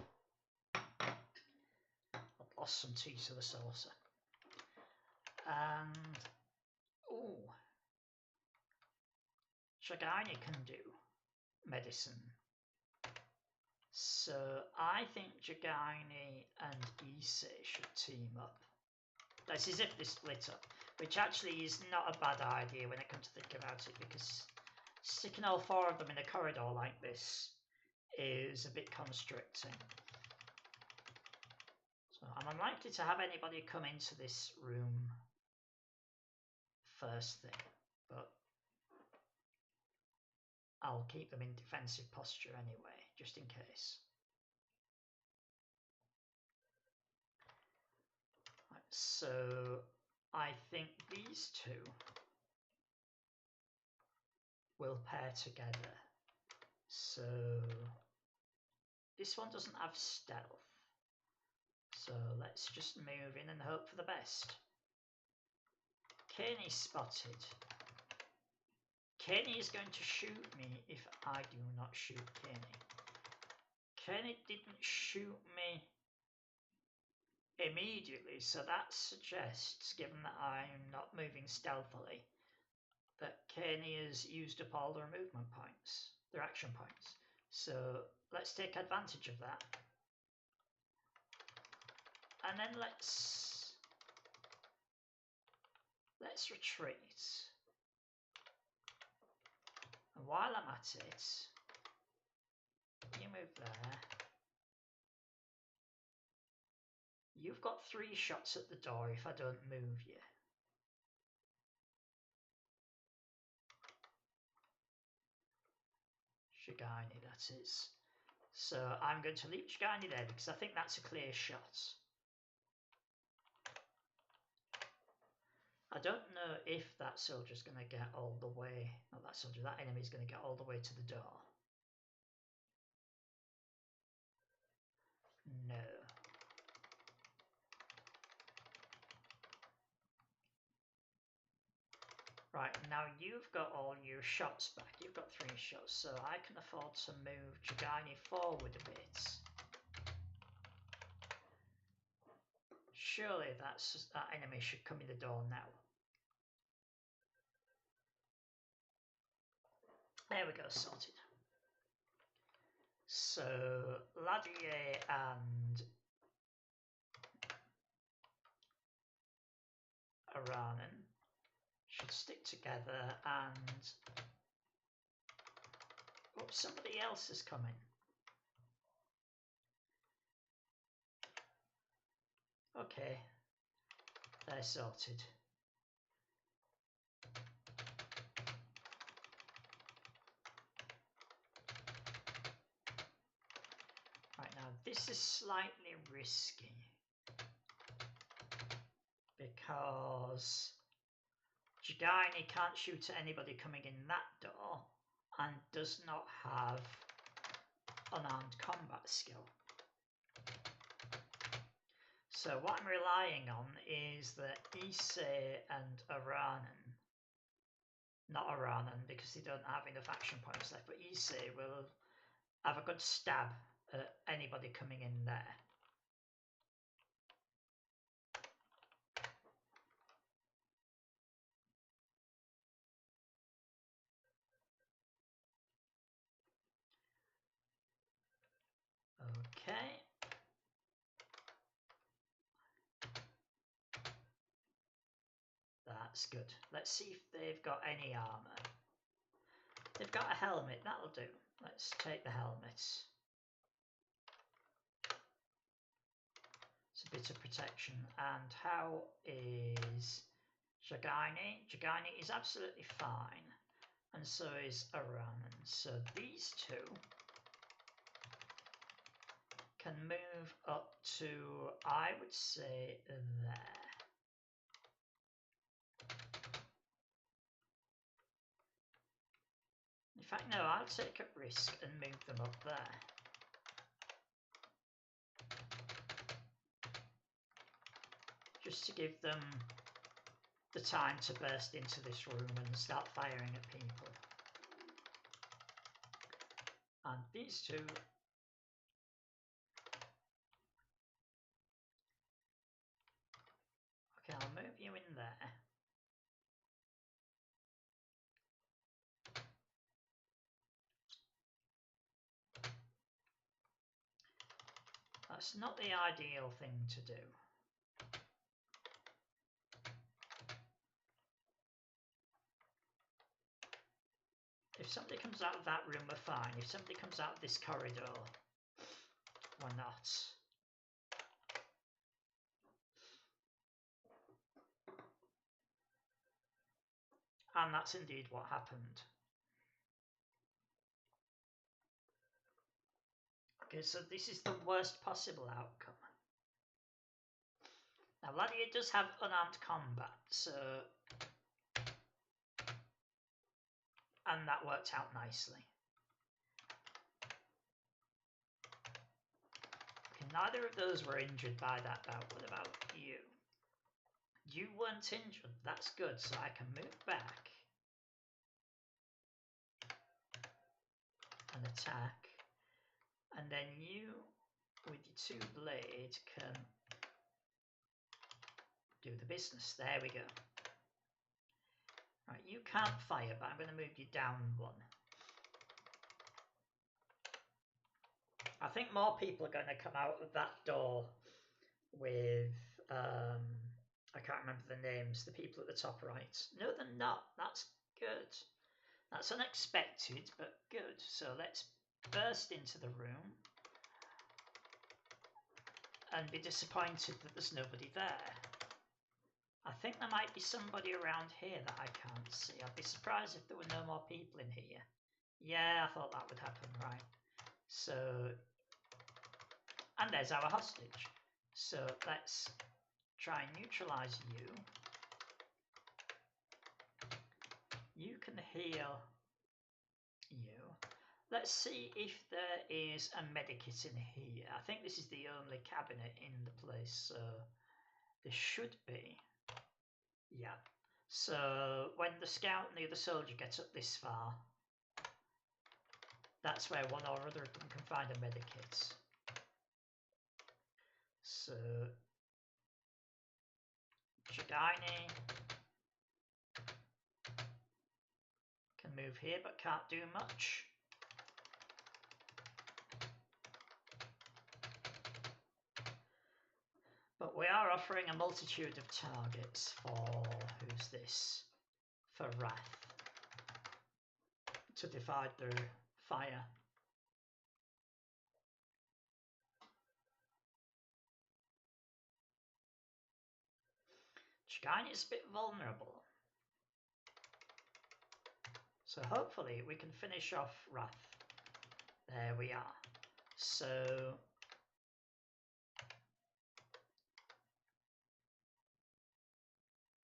go. I've lost some tea to the saucer. And ooh, Shagani can do medicine. So I think Jagani and Issei should team up. That's as if they split up, which actually is not a bad idea when I come to think about it, because sticking all 4 of them in a corridor like this is a bit constricting. So I'm unlikely to have anybody come into this room first thing, but I'll keep them in defensive posture anyway, just in case. Right, so I think these 2 will pair together. So this one doesn't have stealth, so let's just move in and hope for the best. Kenny spotted. Kenny is going to shoot me if I do not shoot Kenny. Kenny didn't shoot me immediately, so that suggests, given that I'm not moving stealthily, that Kenny has used up all their movement points, their action points. So let's take advantage of that. And then let's retreat. And while I'm at it, you move there. You've got 3 shots at the door if I don't move you. Jagani, that is. So I'm going to leave Jagani there because I think that's a clear shot. I don't know if that soldier's going to get all the way, not that soldier, that enemy's going to get all the way to the door. No. Right, now you've got all your shots back. You've got 3 shots, so I can afford to move Jagani forward a bit. Surely that enemy should come in the door now. There we go, sorted. So, Ladier and Aranan should stick together and... Oh, somebody else is coming. Okay, they're sorted. Right, now this is slightly risky because Jagani can't shoot at anybody coming in that door and does not have unarmed combat skill. So what I'm relying on is that Ise and Aranan, not Aranan because they don't have enough action points left, but Ise will have a good stab at anybody coming in there. Okay. That's good. Let's see if they've got any armour. They've got a helmet, that'll do. Let's take the helmets. It's a bit of protection. And how is Jagani? Jagani is absolutely fine. And so is Aranan. So these two can move up to, I would say, there. In fact, no, I'll take a risk and move them up there. Just to give them the time to burst into this room and start firing at people. And these two... Okay, I'll move you in there. That's not the ideal thing to do. If somebody comes out of that room, we're fine. If somebody comes out of this corridor, we're not. And that's indeed what happened. Okay, so this is the worst possible outcome. Now, Ladier does have unarmed combat, so... And that worked out nicely. Okay, neither of those were injured by that bout. What about you? You weren't injured. That's good, so I can move back and attack. And then you, with your 2 blades, can do the business. There we go. Right, you can't fire, but I'm going to move you down 1. I think more people are going to come out of that door with, I can't remember the names, the people at the top right. No, they're not. That's good. That's unexpected, but good. So let's burst into the room and be disappointed that there's nobody there. I think there might be somebody around here that I can't see. I'd be surprised if there were no more people in here. Yeah, I thought that would happen, right. So, and there's our hostage. So let's try and neutralize you. You can heal you. Let's see if there is a medikit in here. I think this is the only cabinet in the place, so there should be. Yeah. So when the scout and the other soldier gets up this far, that's where one or other of them can find a medikit. So Jagaini can move here but can't do much. But we are offering a multitude of targets for, who's this? For Wrath. To divide their fire. Jagaini is a bit vulnerable. So hopefully we can finish off Wrath. There we are. So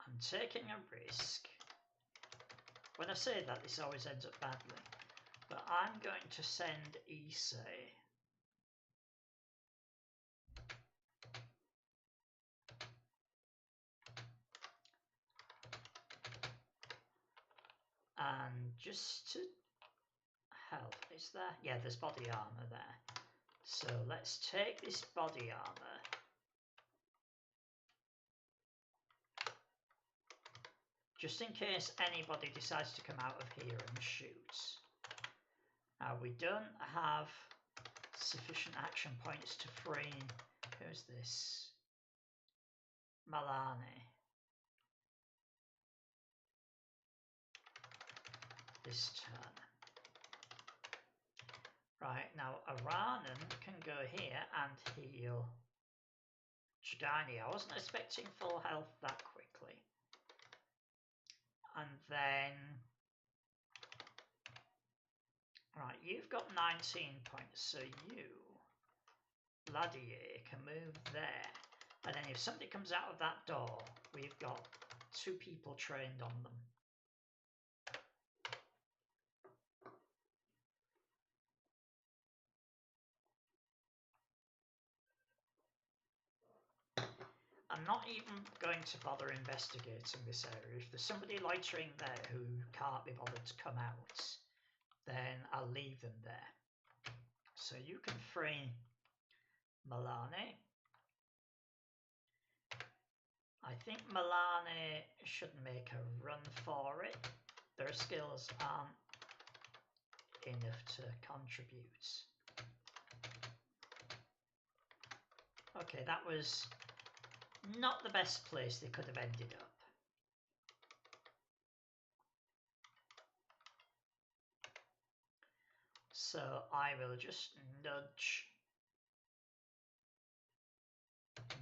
I'm taking a risk. When I say that, this always ends up badly. But I'm going to send Issei. And just to help, is there? Yeah, there's body armor there. So let's take this body armor. Just in case anybody decides to come out of here and shoot. Now we don't have sufficient action points to free. Who's this? Malani. This turn. Right, now Aranan can go here and heal Jagaini. I wasn't expecting full health that quickly. And then... Right, you've got 19 points, so you, Ladier, can move there. And then if somebody comes out of that door, we've got 2 people trained on them. I'm not even going to bother investigating this area. If there's somebody loitering there who can't be bothered to come out, then I'll leave them there. So you can free Malani. I think Malani should make a run for it. Their skills aren't enough to contribute. Okay, that was not the best place they could have ended up. So I will just nudge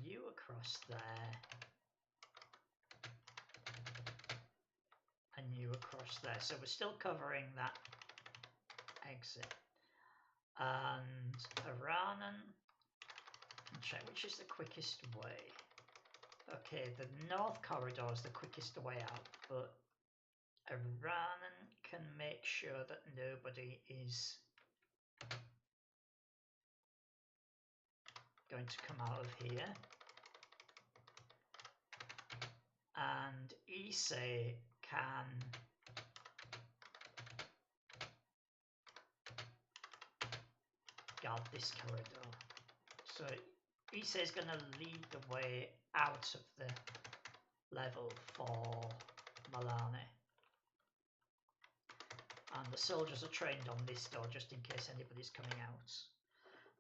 you across there. And you across there. So we're still covering that exit. And Aranan. Check which is the quickest way. Okay, the north corridor is the quickest way out, but Aranan can make sure that nobody is going to come out of here. And Issei can guard this corridor. So Issei is going to lead the way out of the level for Malani. And the soldiers are trained on this door just in case anybody's coming out.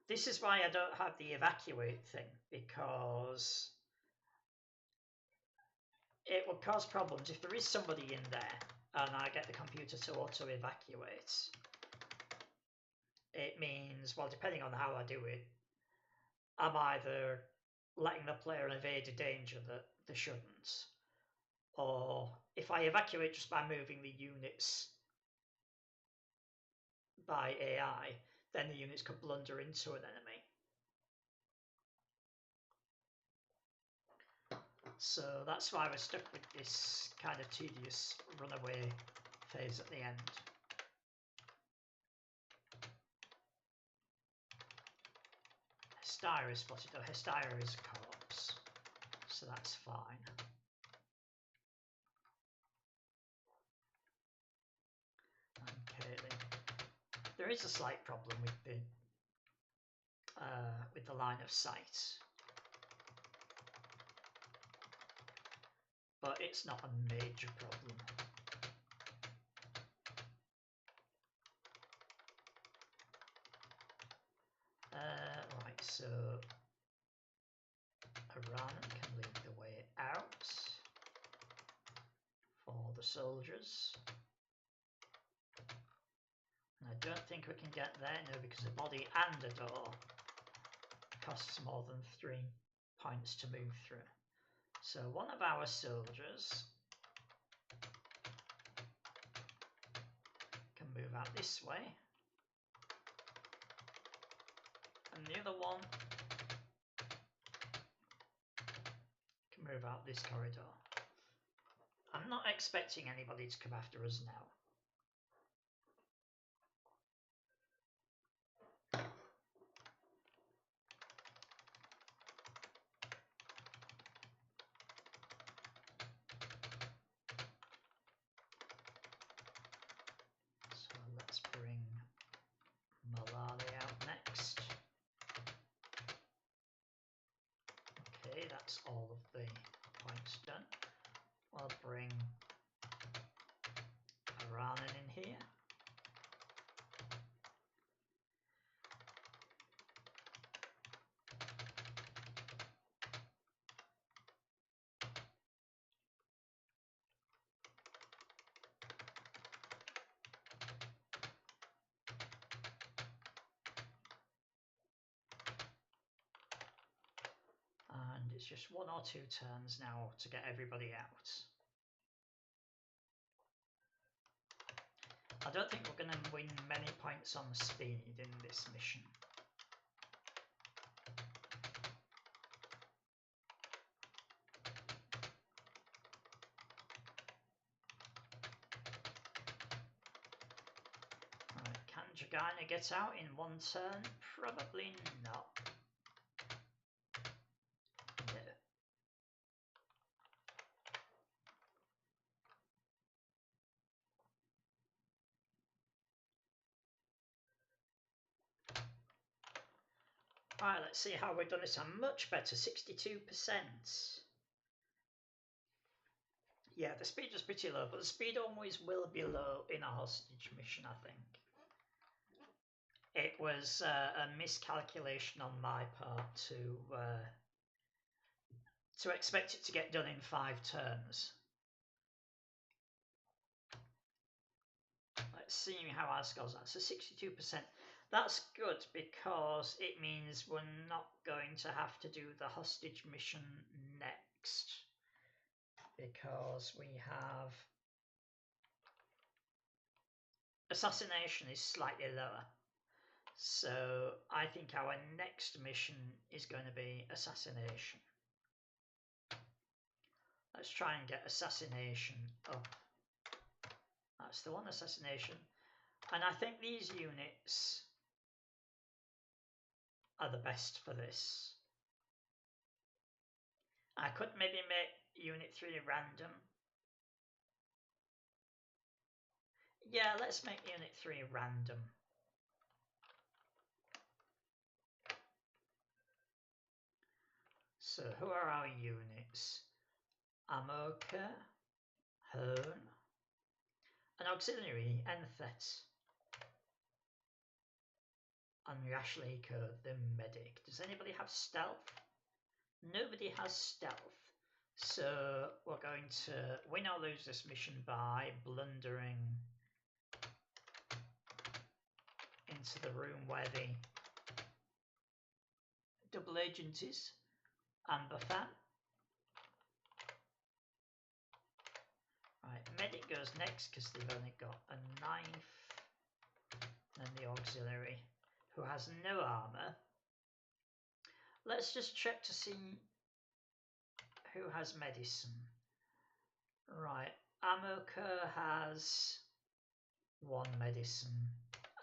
This is why I don't have the evacuate thing, because it would cause problems if there is somebody in there and I get the computer to auto-evacuate. It means, well, depending on how I do it, I'm either letting the player evade a danger that they shouldn't, or if I evacuate just by moving the units by AI, then the units could blunder into an enemy. So that's why we're stuck with this kind of tedious runaway phase at the end. Hysteria is spotted. Oh, Hysteria is a corpse, so that's fine. Okay, there is a slight problem with the line of sight, but it's not a major problem. Right, so Iran can lead the way out for the soldiers. And I don't think we can get there, no, because a body and a door costs more than 3 points to move through. So one of our soldiers can move out this way, and the other one can move out this corridor. I'm not expecting anybody to come after us now. So let's bring Malali out next. Okay, that's all of the points done. We'll bring Aranan in here. And it's just 1 or 2 turns now to get everybody out. I don't think we're going to win many points on speed in this mission. Right, can Jagina get out in 1 turn? Probably not. No. Right, let's see how we've done this. I'm much better, 62%. Yeah, the speed was pretty low, but the speed always will be low in a hostage mission, I think. It was a miscalculation on my part to expect it to get done in 5 turns. Let's see how our scores are. So 62%. That's good because it means we're not going to have to do the hostage mission next, because we have assassination is slightly lower. So I think our next mission is going to be assassination. Let's try and get assassination up. That's the one, assassination. And I think these units are the best for this. I could maybe make Unit 3 random. Yeah, let's make Unit 3 random. So who are our units? Amoka, Hone, an auxiliary, Enthet, and Yashliko, the medic. Does anybody have stealth? Nobody has stealth. So we're going to win or lose this mission by blundering into the room where the double agent is, Amber Fan. Right, medic goes next because they've only got a knife. Then the auxiliary, who has no armor. Let's just check to see who has medicine. Right, Amoka has 1 medicine,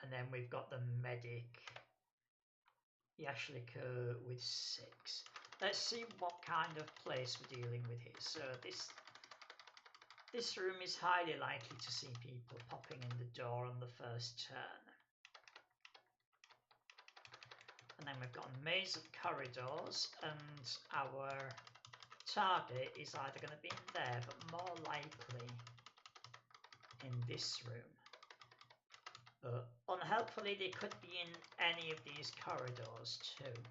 and then we've got the medic Yashliko with 6. Let's see what kind of place we're dealing with here. So this room is highly likely to see people popping in the door on the first turn. And then we've got a maze of corridors, and our target is either going to be in there, but more likely in this room. But unhelpfully, they could be in any of these corridors too.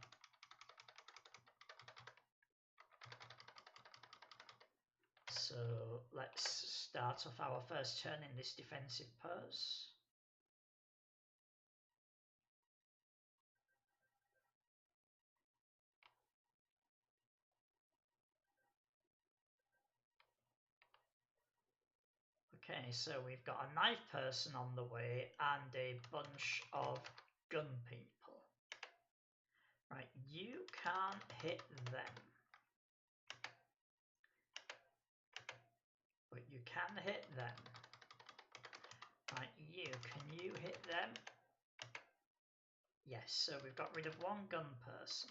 So let's start off our first turn in this defensive pose. Okay, so we've got a knife person on the way and a bunch of gun people. Right, you can't hit them. But you can hit them. Right, can you hit them? Yes, so we've got rid of 1 gun person.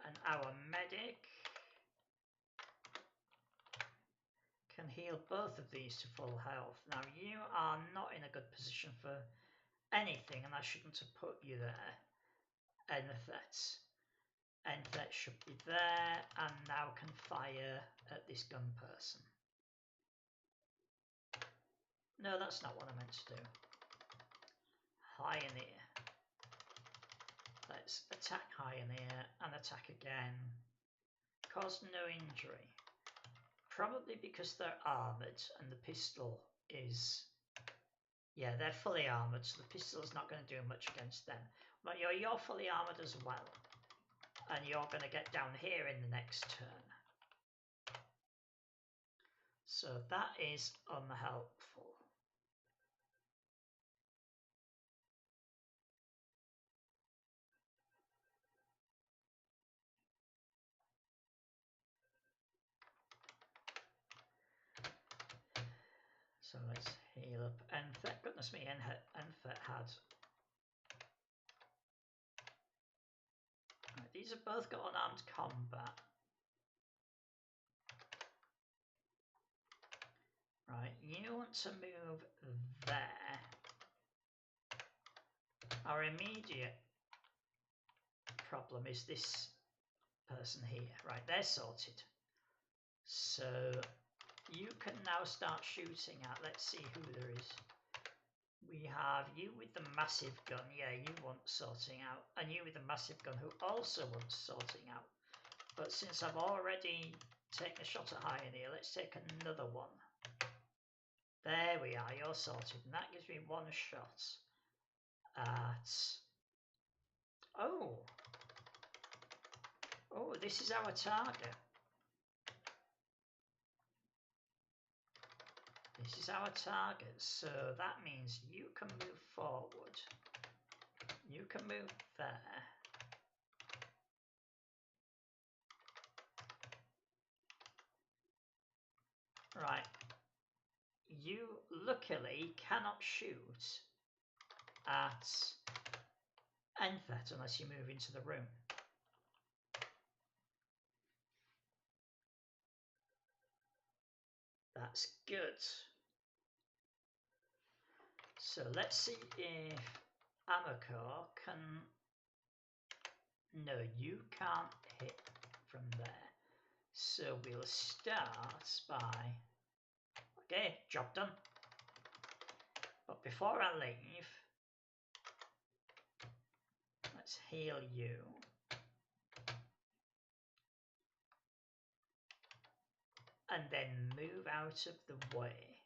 And our medic can heal both of these to full health. Now you are not in a good position for anything, and I shouldn't have put you there. Enthet should be there, and now can fire at this gun person. No, that's not what I meant to do. Pioneer. Let's attack Pioneer and attack again. Cause no injury. Probably because they're armoured and the pistol is... Yeah, they're fully armoured, so the pistol is not going to do much against them. But you're fully armoured as well. And you're going to get down here in the next turn. So that is unhelpful. So let's heal up Enthet. Goodness me, Enthet had... Right, these have both got unarmed combat. Right, you want to move there. Our immediate problem is this person here. Right, they're sorted. So you can now start shooting at, let's see who there is. We have you with the massive gun, yeah, you want sorting out, and you with the massive gun who also wants sorting out. But since I've already taken a shot at Pioneer, let's take another one. There we are, you're sorted, and that gives me 1 shot at... Oh, this is our target. This is our target, so that means you can move forward. You can move there. Right. You luckily cannot shoot at Enthet unless you move into the room. That's good. So let's see if Amakor can... No, you can't hit from there. So we'll start by... Okay, job done. But before I leave, let's heal you. And then move out of the way.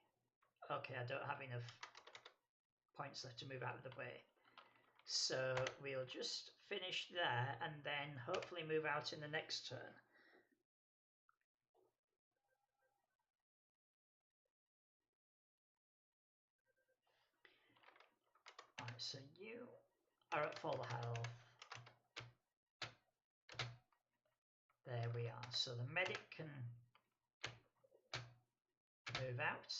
Okay, I don't have enough points left to move out of the way. So we'll just finish there and then hopefully move out in the next turn. so you are at full health. There we are. So the medic can move out.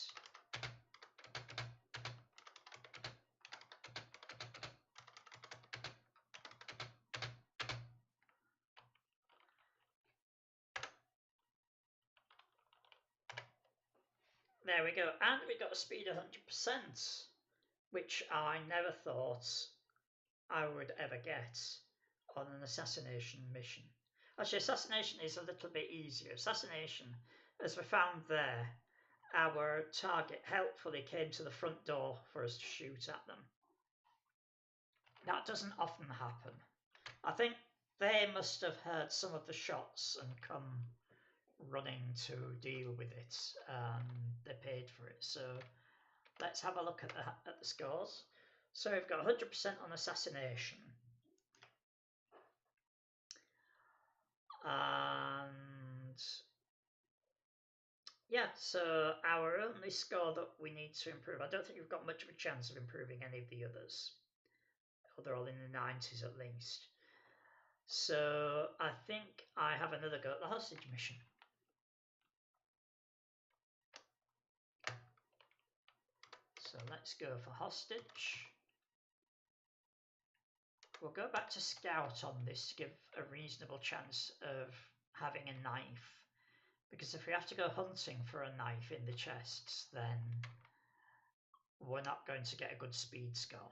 There we go. And we got a speed of 100%, which I never thought I would ever get on an assassination mission. Actually, assassination is a little bit easier. Assassination, as we found there, our target helpfully came to the front door for us to shoot at them. That doesn't often happen. I think they must have heard some of the shots and come running to deal with it, and they paid for it. So let's have a look at the scores. So we've got 100% on assassination. And yeah, so our only score that we need to improve, I don't think we've got much of a chance of improving any of the others. They're all in the 90s at least. So I think I have another go at the hostage mission. So let's go for hostage. We'll go back to scout on this to give a reasonable chance of having a knife. Because if we have to go hunting for a knife in the chests, then we're not going to get a good speed score.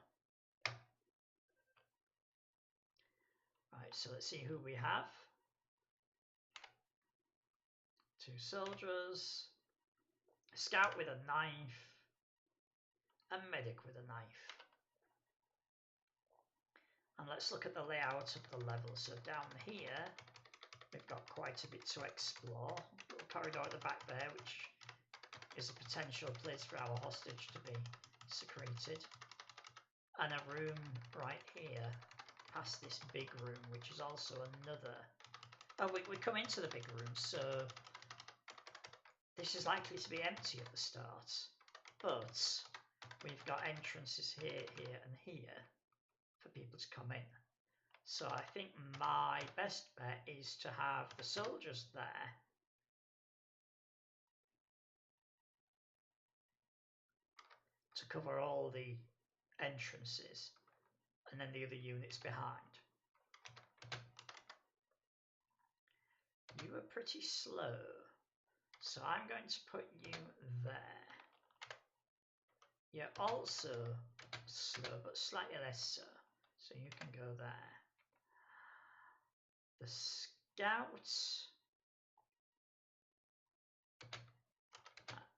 Right, so let's see who we have. 2 soldiers, a scout with a knife, a medic with a knife. And let's look at the layout of the level. So down here, we've got quite a bit to explore. A little corridor at the back there, which is a potential place for our hostage to be secreted. And a room right here, past this big room, which is also another... Oh, we come into the big room, so this is likely to be empty at the start. But we've got entrances here, here, and here for people to come in. So I think my best bet is to have the soldiers there to cover all the entrances, and then the other units behind. You are pretty slow, so I'm going to put you there. You're also slow, but slightly less so, so you can go there. The scouts,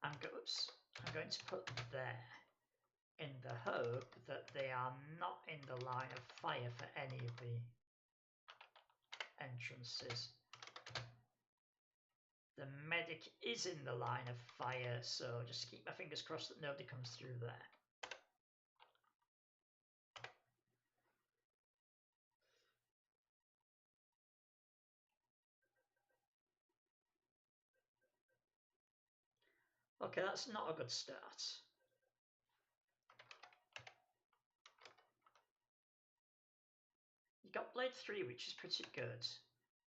I'm going to put there in the hope that they are not in the line of fire for any of the entrances. The medic is in the line of fire, so just keep my fingers crossed that nobody comes through there. Okay, that's not a good start. You got Blade 3, which is pretty good.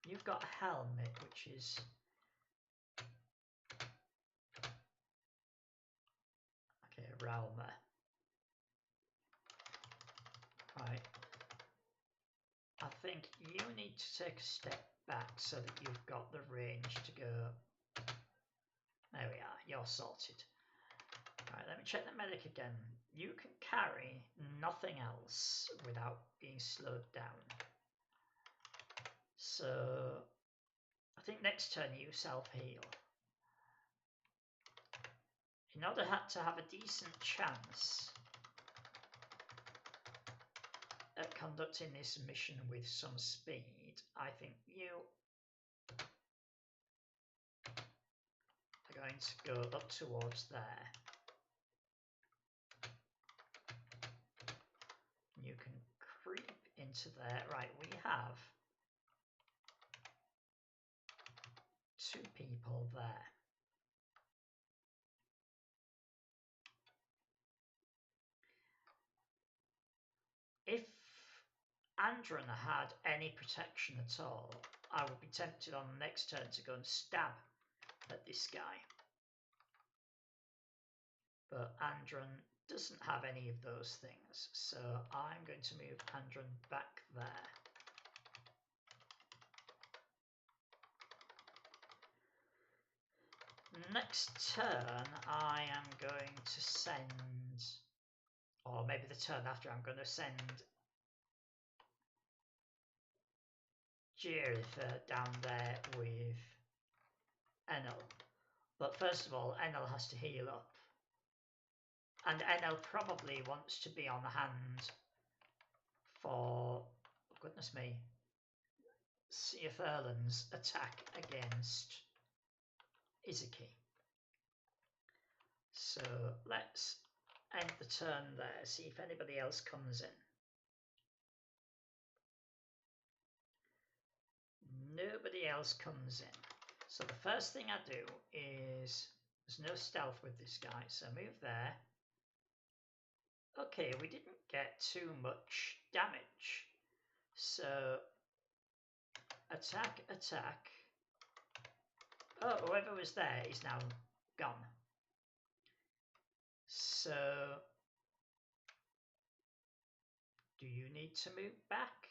You've got a helmet, which is... Okay, Ralmer. Right. I think you need to take a step back so that you've got the range to go... There we are, you're sorted. Right, let me check the medic again. You can carry nothing else without being slowed down. So, I think next turn you self-heal. In order to have a decent chance at conducting this mission with some speed, I think you are going to go up towards there. You can creep into there. Right, we have 2 people there. Andron had any protection at all, I would be tempted on the next turn to go and stab at this guy. But Andron doesn't have any of those things, so I'm going to move Andron back there. Next turn, I am going to send, or maybe the turn after, I'm going to send Jennifer down there with Enel. But first of all, Enel has to heal up. And Enel probably wants to be on hand for, oh goodness me, Sir Erlen's attack against Izuki. So let's end the turn there, see if anybody else comes in. Nobody else comes in. So the first thing I do is, there's no stealth with this guy, so move there. Okay, we didn't get too much damage. So attack, attack. Oh, whoever was there is now gone. So do you need to move back?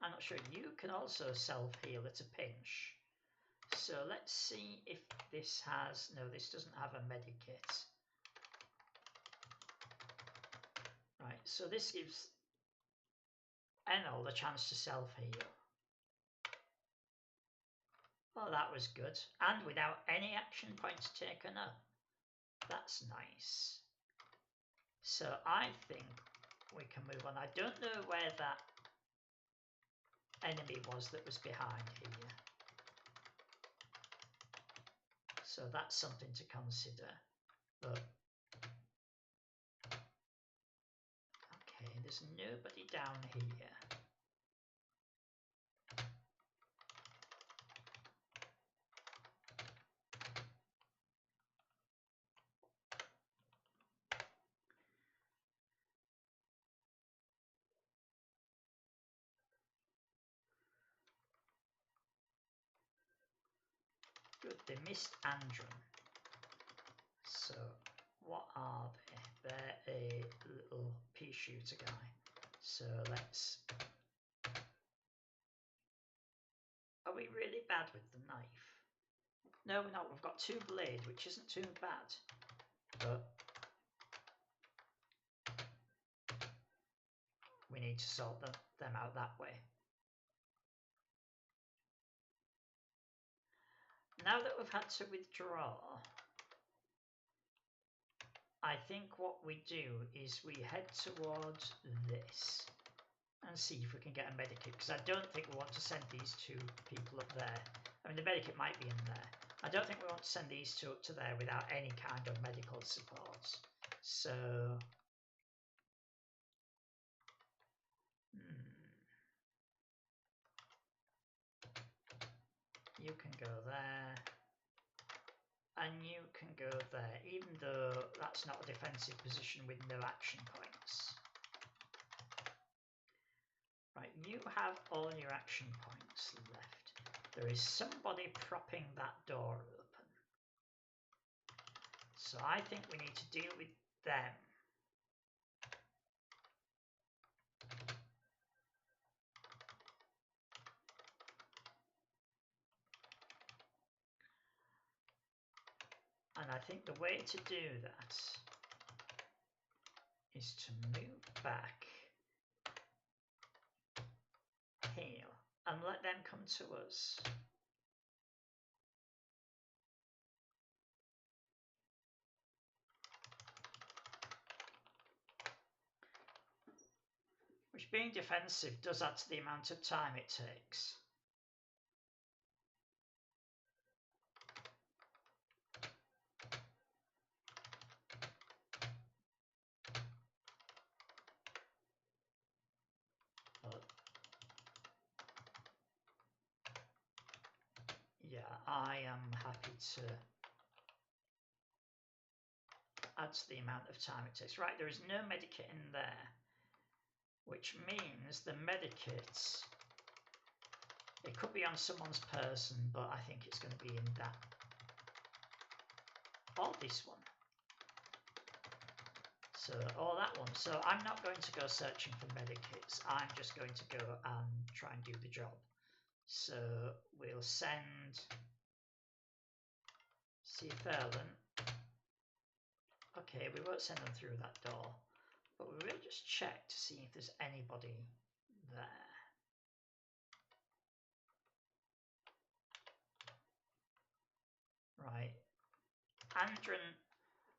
I'm not sure. You can also self-heal at a pinch. So let's see if this has... No, this doesn't have a medikit. Right, so this gives Enel the chance to self-heal. Well, that was good. And without any action points taken up. That's nice. So I think we can move on. I don't know where that enemy was that was behind here. So that's something to consider. But okay, there's nobody down here. Good, they missed Andron. So what are they? They're a little pea shooter guy. So let's... Are we really bad with the knife? No, we're not. We've got 2 blades, which isn't too bad. But we need to sort them out that way. Now that we've had to withdraw, I think what we do is we head towards this and see if we can get a medikit, because I don't think we want to send these 2 people up there. I mean, the medikit might be in there. I don't think we want to send these 2 up to there without any kind of medical support. So... You can go there. And you can go there, even though that's not a defensive position with no action points. Right, you have all your action points left. There is somebody propping that door open. So I think we need to deal with them. And I think the way to do that is to move back, heal, and let them come to us. Which, being defensive, does add to the amount of time it takes. Yeah, I am happy to add to the amount of time it takes. Right, there is no medikit in there. which means the medikit, it could be on someone's person, but I think it's going to be in that, or this one. So, or that one. So I'm not going to go searching for medikits. I'm just going to go and try and do the job. So we'll send Fairland. Okay, we won't send them through that door, but we will just check to see if there's anybody there. Right. Andron,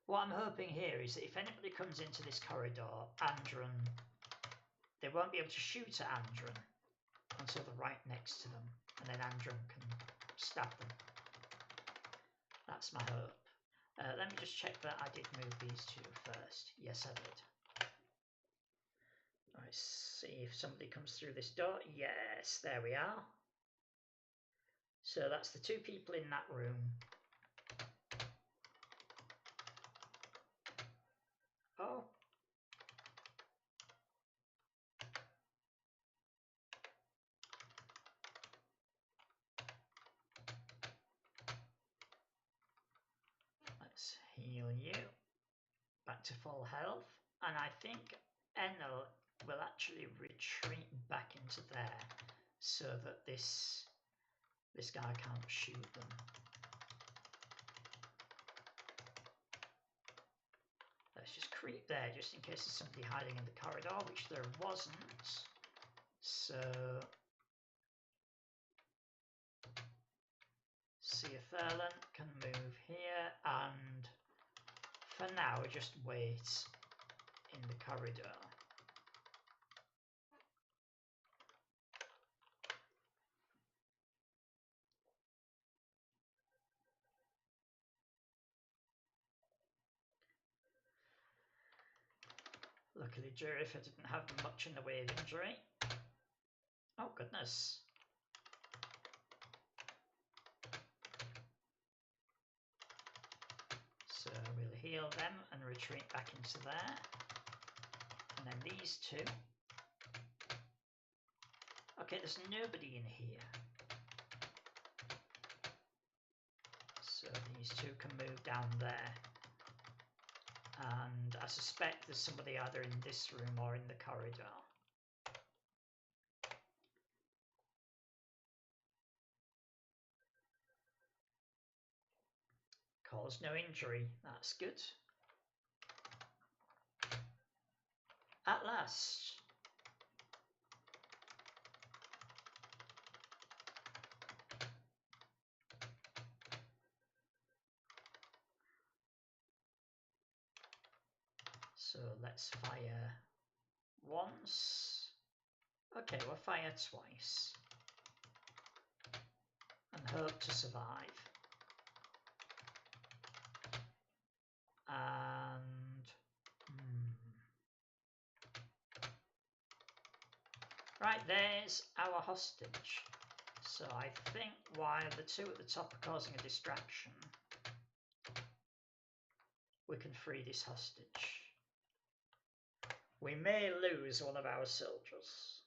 what I'm hoping here is that if anybody comes into this corridor, Andron, they won't be able to shoot at Andron until they're right next to them, and then Andron can stab them. That's my hope. Let me just check that I did move these two first. Yes, I did. Alright, see if somebody comes through this door. Yes, there we are. So that's the two people in that room. Oh. Let's heal you back to full health, and I think Enel will actually retreat back into there so that this guy can't shoot them. Let's just creep there just in case there's somebody hiding in the corridor, which there wasn't. So Fairland can move here, and for now just wait in the corridor. Luckily, Jerifa didn't have much in the way of injury. Oh goodness. So we'll heal them and retreat back into there. And then these two. Okay, there's nobody in here. So these two can move down there. And I suspect there's somebody either in this room or in the corridor. Caused no injury, that's good. At last. So let's fire once. Okay, we'll fire twice. And hope to survive. And right, there's our hostage. So I think while the two at the top are causing a distraction, we can free this hostage. We may lose one of our soldiers.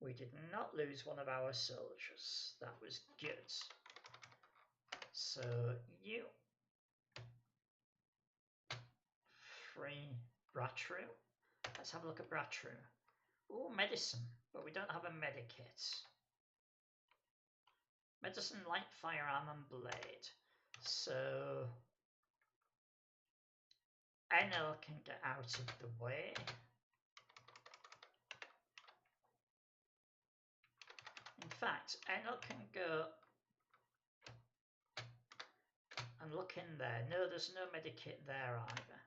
We did not lose one of our soldiers. That was good. So you free Bratru. Let's have a look at Bratru. Oh, medicine, but we don't have a medikit. Medicine, light, firearm, and blade. So Enel can get out of the way. In fact, Enel can go and look in there. No, there's no medikit there either.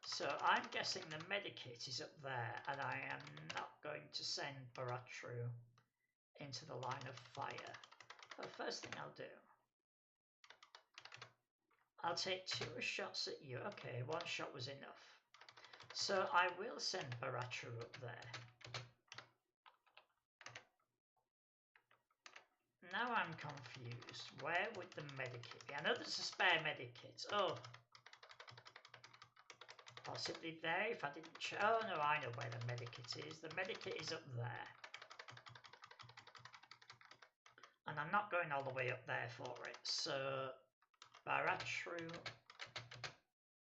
So I'm guessing the medikit is up there, and I am not going to send Baratru into the line of fire. The first thing I'll do, I'll take 2 shots at you. Okay, 1 shot was enough. So I will send Baratru up there. Now I'm confused. Where would the medikit be? I know there's a spare medikit. Oh, possibly there if I didn't oh no, I know where the medikit is. The medikit is up there. And I'm not going all the way up there for it, so Baratru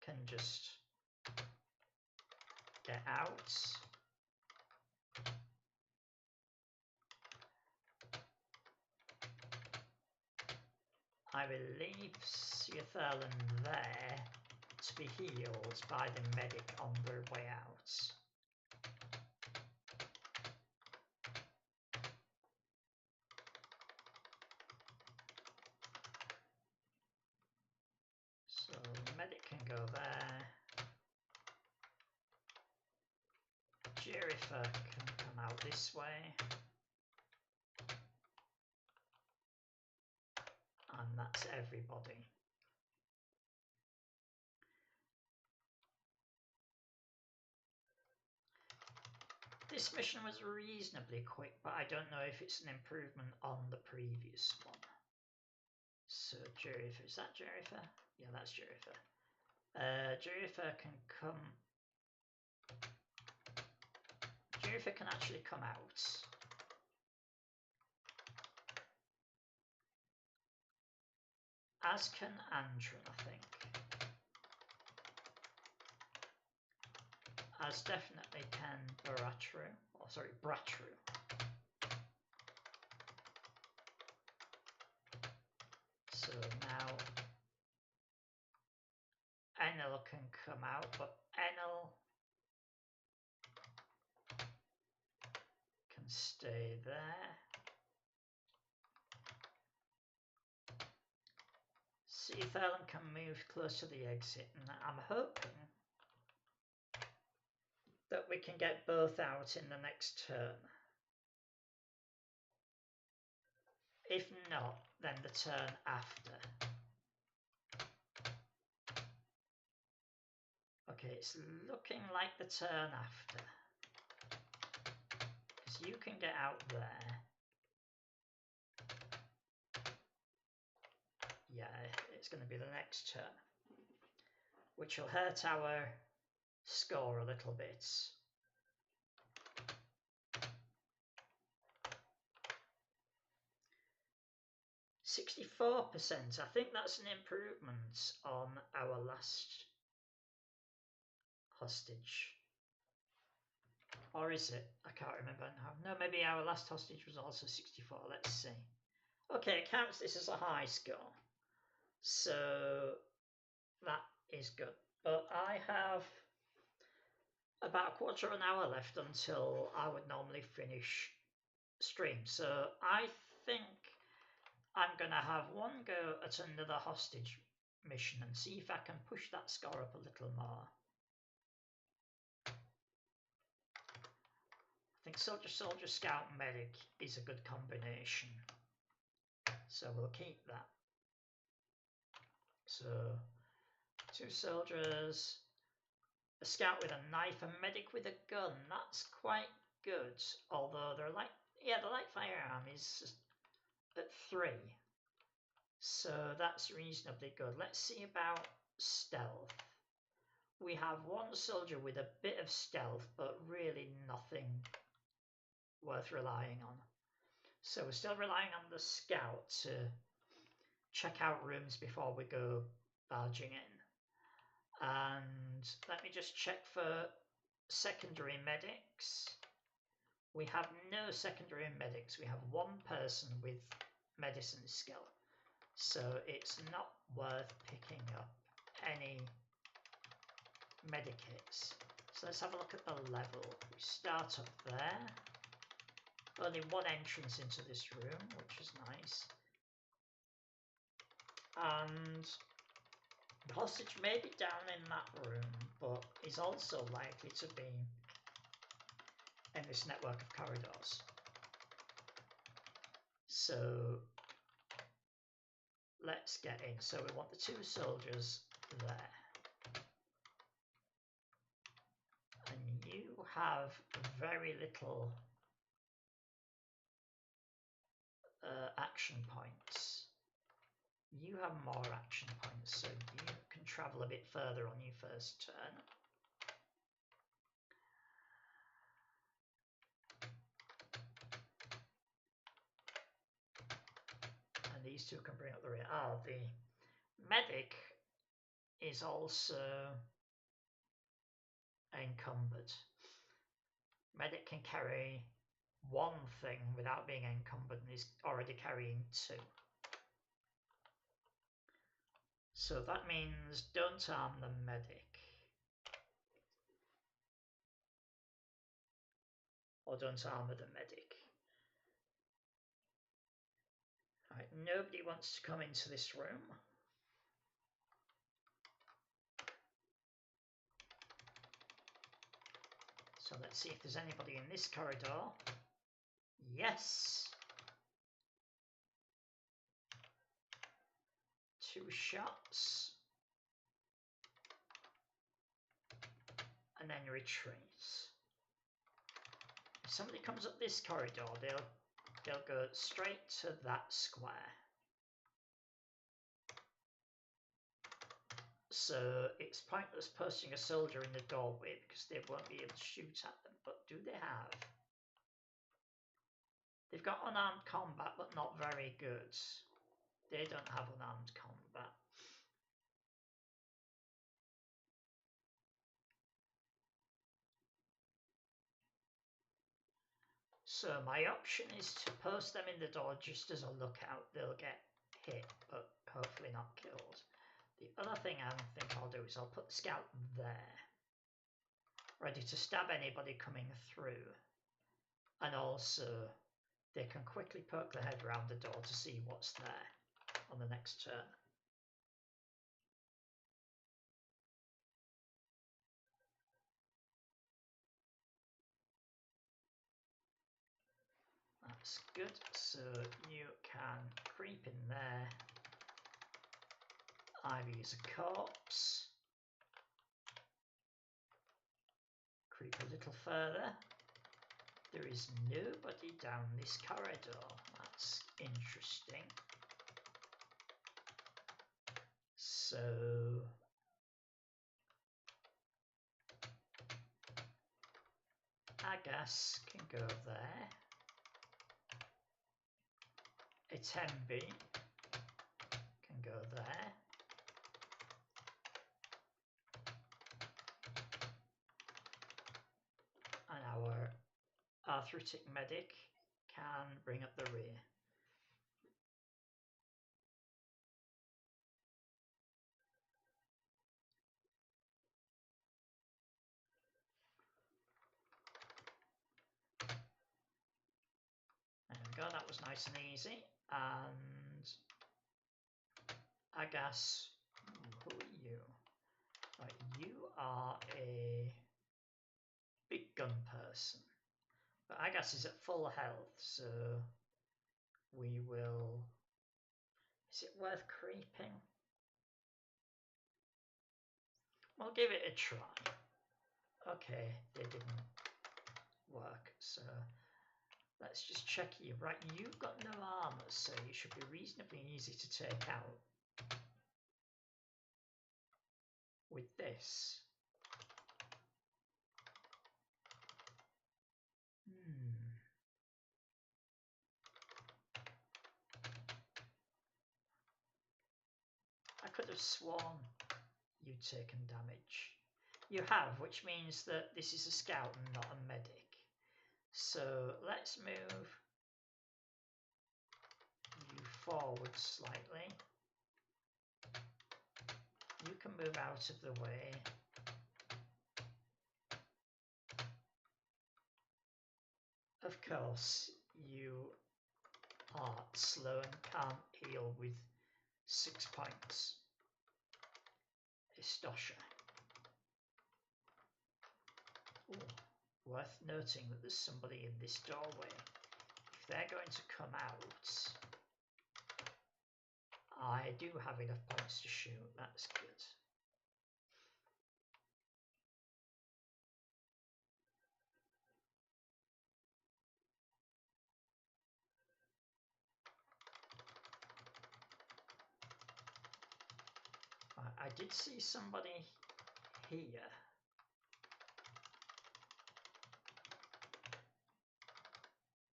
can just get out. I will leave Siatherlan there to be healed by the medic on their way out. So the medic can go there. Jerifer can come out this way. And that's everybody. This mission was reasonably quick, but I don't know if it's an improvement on the previous one. So Jerifer, is that Jerifer? Yeah, that's Jerifer. Jerifer can come. Jerifer can actually come out. As can Andron, I think. As definitely can Baratru. Oh, sorry, Bratru. So now Enel can come out, but Enel can stay there. Siatherlan can move close to the exit, and I'm hoping that we can get both out in the next turn. If not, then the turn after. Okay, it's looking like the turn after. Because you can get out there. Yeah, it's going to be the next turn. Which will hurt our score a little bit. %64%. I think that's an improvement on our last hostage. Or is it? I can't remember now. No, maybe our last hostage was also 64. Let's see. Okay, it counts this as a high score. So that is good. But I have about a quarter of an hour left until I would normally finish stream. So I think I'm going to have one go at another hostage mission and see if I can push that score up a little more. I think Soldier, Scout, Medic is a good combination. So we'll keep that. So 2 soldiers, a scout with a knife, a medic with a gun. That's quite good. Although the light firearm is at 3. So that's reasonably good. Let's see about stealth. We have 1 soldier with a bit of stealth, but really nothing worth relying on. So we're still relying on the scout to check out rooms before we go barging in. And let me just check for secondary medics. We have no secondary medics. We have 1 person with medicine skill. So it's not worth picking up any medikits. So let's have a look at the level. We start up there. Only 1 entrance into this room, which is nice. And the hostage may be down in that room, but is also likely to be in this network of corridors. So let's get in. So we want the 2 soldiers there. And you have very little action points. You have more action points, so you can travel a bit further on your first turn. these two can bring up the rear. Ah, the medic is also encumbered. Medic can carry one thing without being encumbered and is already carrying two. So that means don't arm the medic. Or don't armour the medic. Right, nobody wants to come into this room. So let's see if there's anybody in this corridor. Yes! 2 shots. And then retreats. If somebody comes up this corridor, they'll go straight to that square. So it's pointless posting a soldier in the doorway because they won't be able to shoot at them. But do they have? They've got unarmed combat, but not very good. They don't have unarmed combat. So my option is to post them in the door just as a lookout. They'll get hit, but hopefully not killed. The other thing I think I'll do is I'll put the scout there, ready to stab anybody coming through. And also, they can quickly poke their head around the door to see what's there on the next turn. That's good. So you can creep in there, either use a corpse, creep a little further. There is nobody down this corridor. That's interesting. So Agas can go there. Itembi can go there. And our arthritic medic can bring up the rear. There we go, that was nice and easy. And Agas, who are you? Right, you are a big gun person. But Agas is at full health, so we will... Is it worth creeping? We'll give it a try. Okay, they didn't work, so let's just check you. Right, you've got no armor, so you should be reasonably easy to take out with this. I could have sworn you'd taken damage. You have, which means that this is a scout and not a medic. So let's move you forward slightly. You can move out of the way. Of course, you are slow and can't heal with 6 points. Istosha. Ooh, worth noting that there's somebody in this doorway. If they're going to come out, I do have enough points to shoot. That's good. I did see somebody here.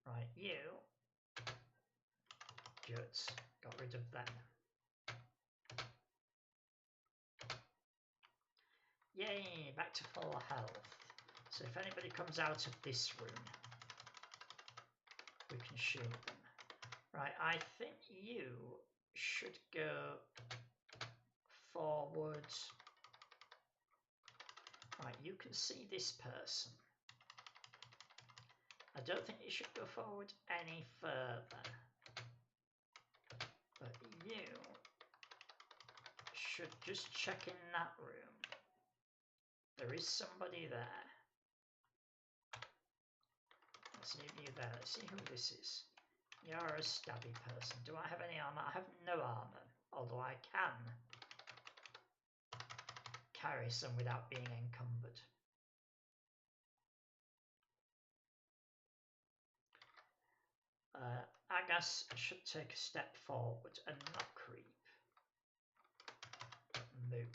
Right, you. Good. Got got rid of them. Yay, back to full health. So if anybody comes out of this room, we can shoot them. Right, I think you should go forwards. Right, you can see this person. I don't think you should go forward any further. But you should just check in that room. There is somebody there. Let's leave you there. Let's see who this is. You're a stabby person. Do I have any armor? I have no armor, although I can carry some without being encumbered. Agas should take a step forward and not creep. Move.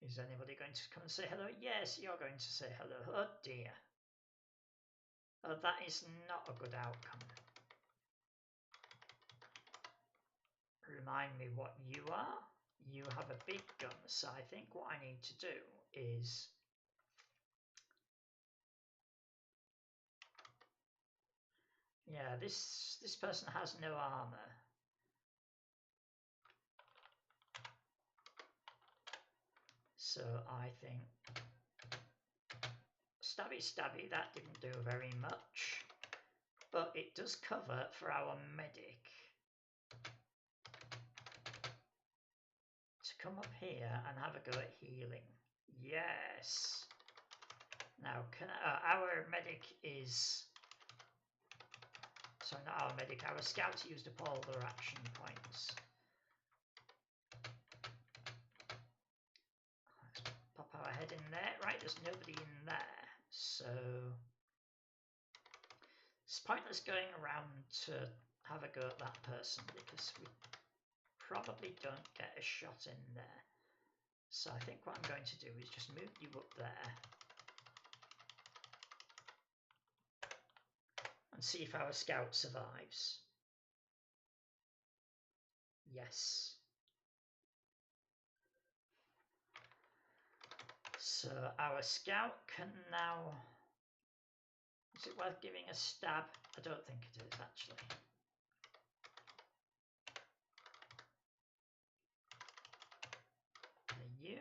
Is anybody going to come and say hello? Yes, you're going to say hello. Oh dear. Oh, that is not a good outcome. Remind me what you are. You have a big gun, so I think what I need to do is yeah, this person has no armor. So I think stabby, that didn't do very much, but it does cover for our medic to come up here and have a go at healing. Yes. Now, our medic is... So not our medic, our scouts used up all their action points. Let's pop our head in there. Right, there's nobody in there. So it's pointless going around to have a go at that person because we probably don't get a shot in there. So I think what I'm going to do is just move you up there and see if our scout survives. Yes. So our scout can now... Is it worth giving a stab? I don't think it is, actually. You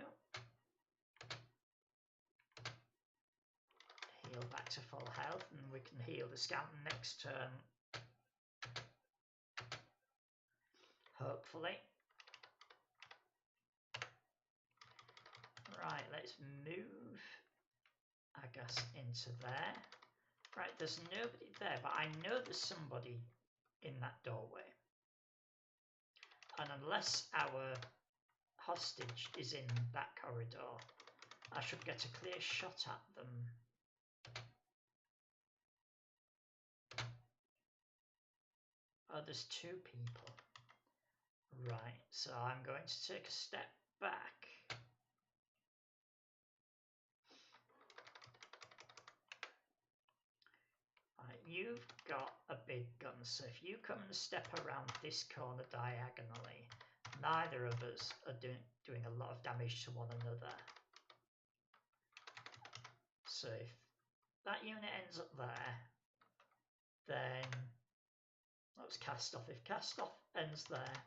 heal back to full health, and we can heal the scout next turn. Hopefully. Right, let's move Agas into there. Right, there's nobody there, but I know there's somebody in that doorway. And unless our hostage is in that corridor, I should get a clear shot at them. Oh, there's two people. Right, so I'm going to take a step back. Right, you've got a big gun, so if you come and step around this corner diagonally, neither of us are doing a lot of damage to one another. So if that unit ends up there, then let's cast off. If cast off ends there,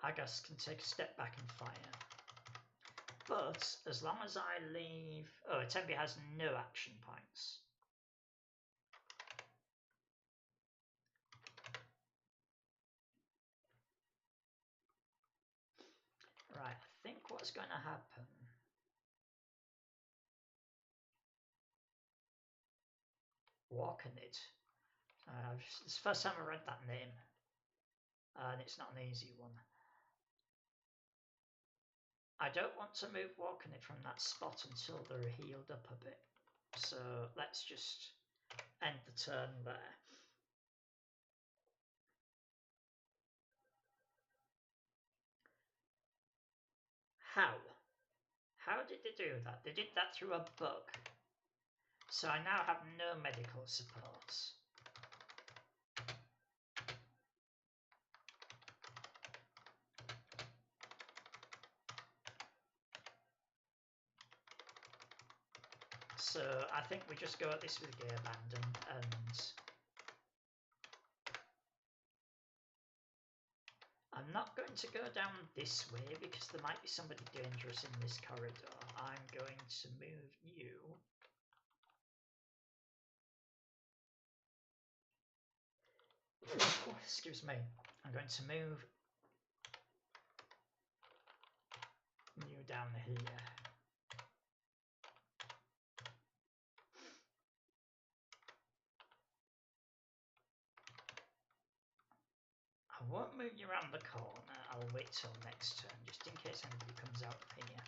Agas can take a step back and fire. But as long as I leave... Oh, Tembi has no action points. Right, I think what's going to happen... Walkenit. It's the first time I read that name. And it's not an easy one. I don't want to move Walkenit from that spot until they're healed up a bit. So let's just end the turn there. How How did they do that? They did that through a bug. So I now have no medical support. So I think we just go at this with gear abandon and I'm not going to go down this way because there might be somebody dangerous in this corridor. I'm going to move you. Excuse me. I'm going to move you down here. I won't move you around the corner. I'll wait till next turn, just in case anybody comes out of here.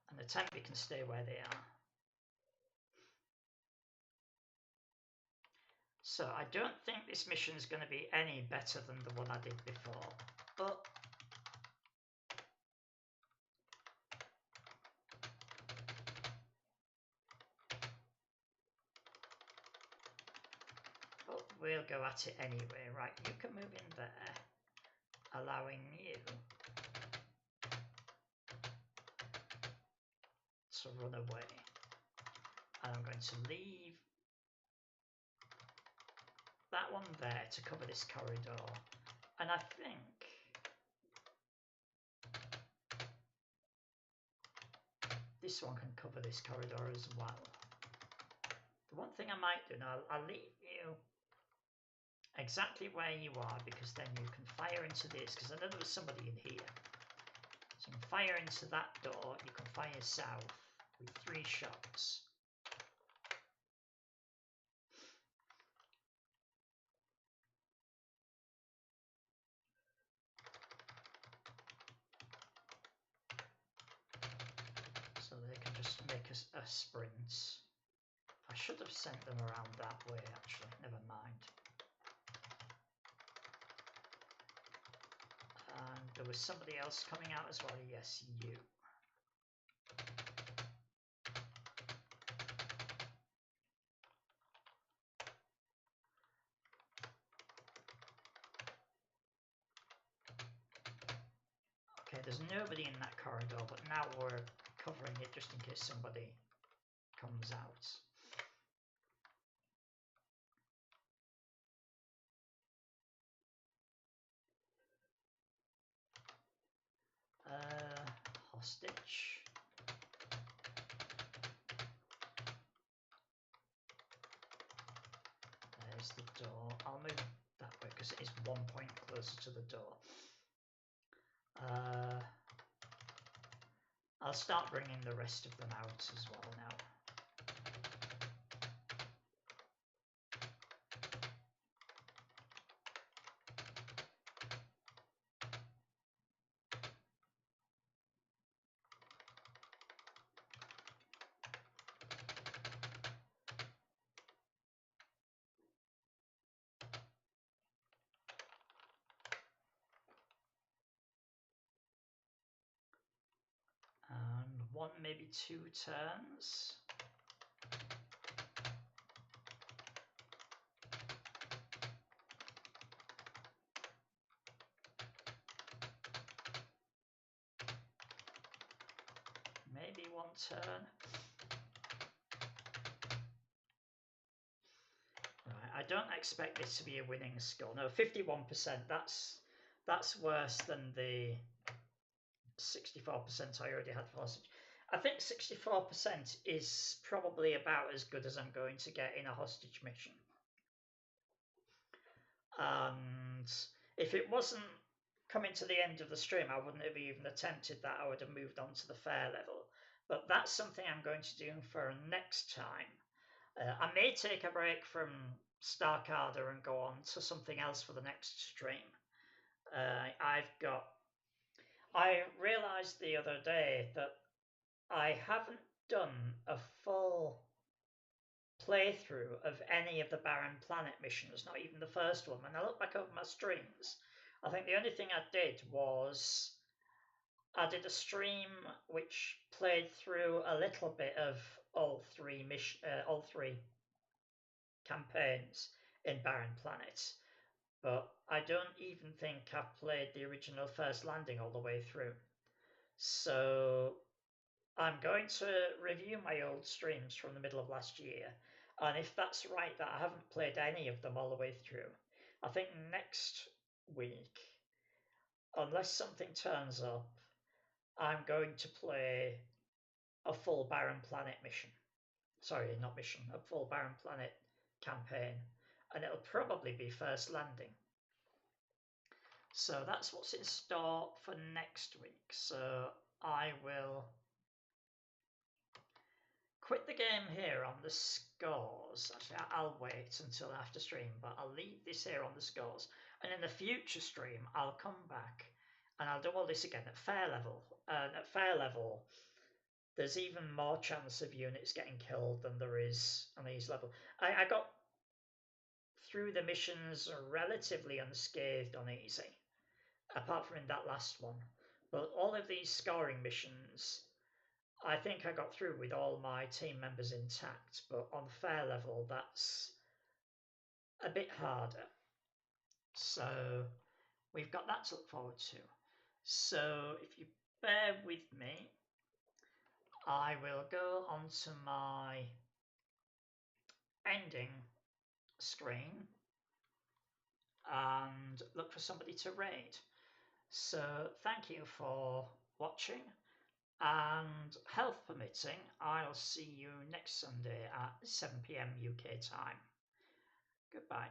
And the temporary can stay where they are. So I don't think this mission is going to be any better than the one I did before, but we'll go at it anyway. Right, you can move in there, allowing you to run away. And I'm going to leave that one there to cover this corridor. And I think this one can cover this corridor as well. The one thing I might do now, I'll leave you exactly where you are, because then you can fire into this, because I know there was somebody in here. So you can fire into that door, you can fire south with 3 shots. So they can just make a sprint. I should have sent them around that way actually, never mind. And there was somebody else coming out as well, yes, you. Okay, there's nobody in that corridor, but now we're covering it just in case somebody comes out. Hostage. There's the door. I'll move that way because it is 1 point closer to the door. I'll start bringing the rest of them out as well now. And 1, maybe 2 turns. Maybe 1 turn. Right, I don't expect this to be a winning score. No, 51%. That's worse than the 64% I already had for hostage. I think 64% is probably about as good as I'm going to get in a hostage mission. And if it wasn't coming to the end of the stream, I wouldn't have even attempted that. I would have moved on to the fair level. But that's something I'm going to do for next time. I may take a break from Star Cadre and go on to something else for the next stream. I realised the other day that I haven't done a full playthrough of any of the Barren Planet missions, not even the first one. When I look back over my streams, I think the only thing I did was I did a stream which played through a little bit of all three campaigns in Barren Planet, but I don't even think I've played the original First Landing all the way through. So I'm going to review my old streams from the middle of last year, and if that's right that I haven't played any of them all the way through, I think next week, unless something turns up, I'm going to play a full Barren Planet mission. Sorry, not mission, a full Barren Planet campaign, and it'll probably be First Landing. So that's what's in store for next week. So I will quit the game here on the scores. Actually, I'll wait until after stream, but I'll leave this here on the scores. And in the future stream, I'll come back and I'll do all this again at fair level. And at fair level, there's even more chance of units getting killed than there is on these levels. I got through the missions relatively unscathed on easy, apart from in that last one. But all of these scoring missions, I think I got through with all my team members intact, but on fair level, that's a bit harder. So we've got that to look forward to. So if you bear with me, I will go onto my ending screen and look for somebody to raid. So thank you for watching, and health permitting, I'll see you next Sunday at 7 PM UK time. Goodbye.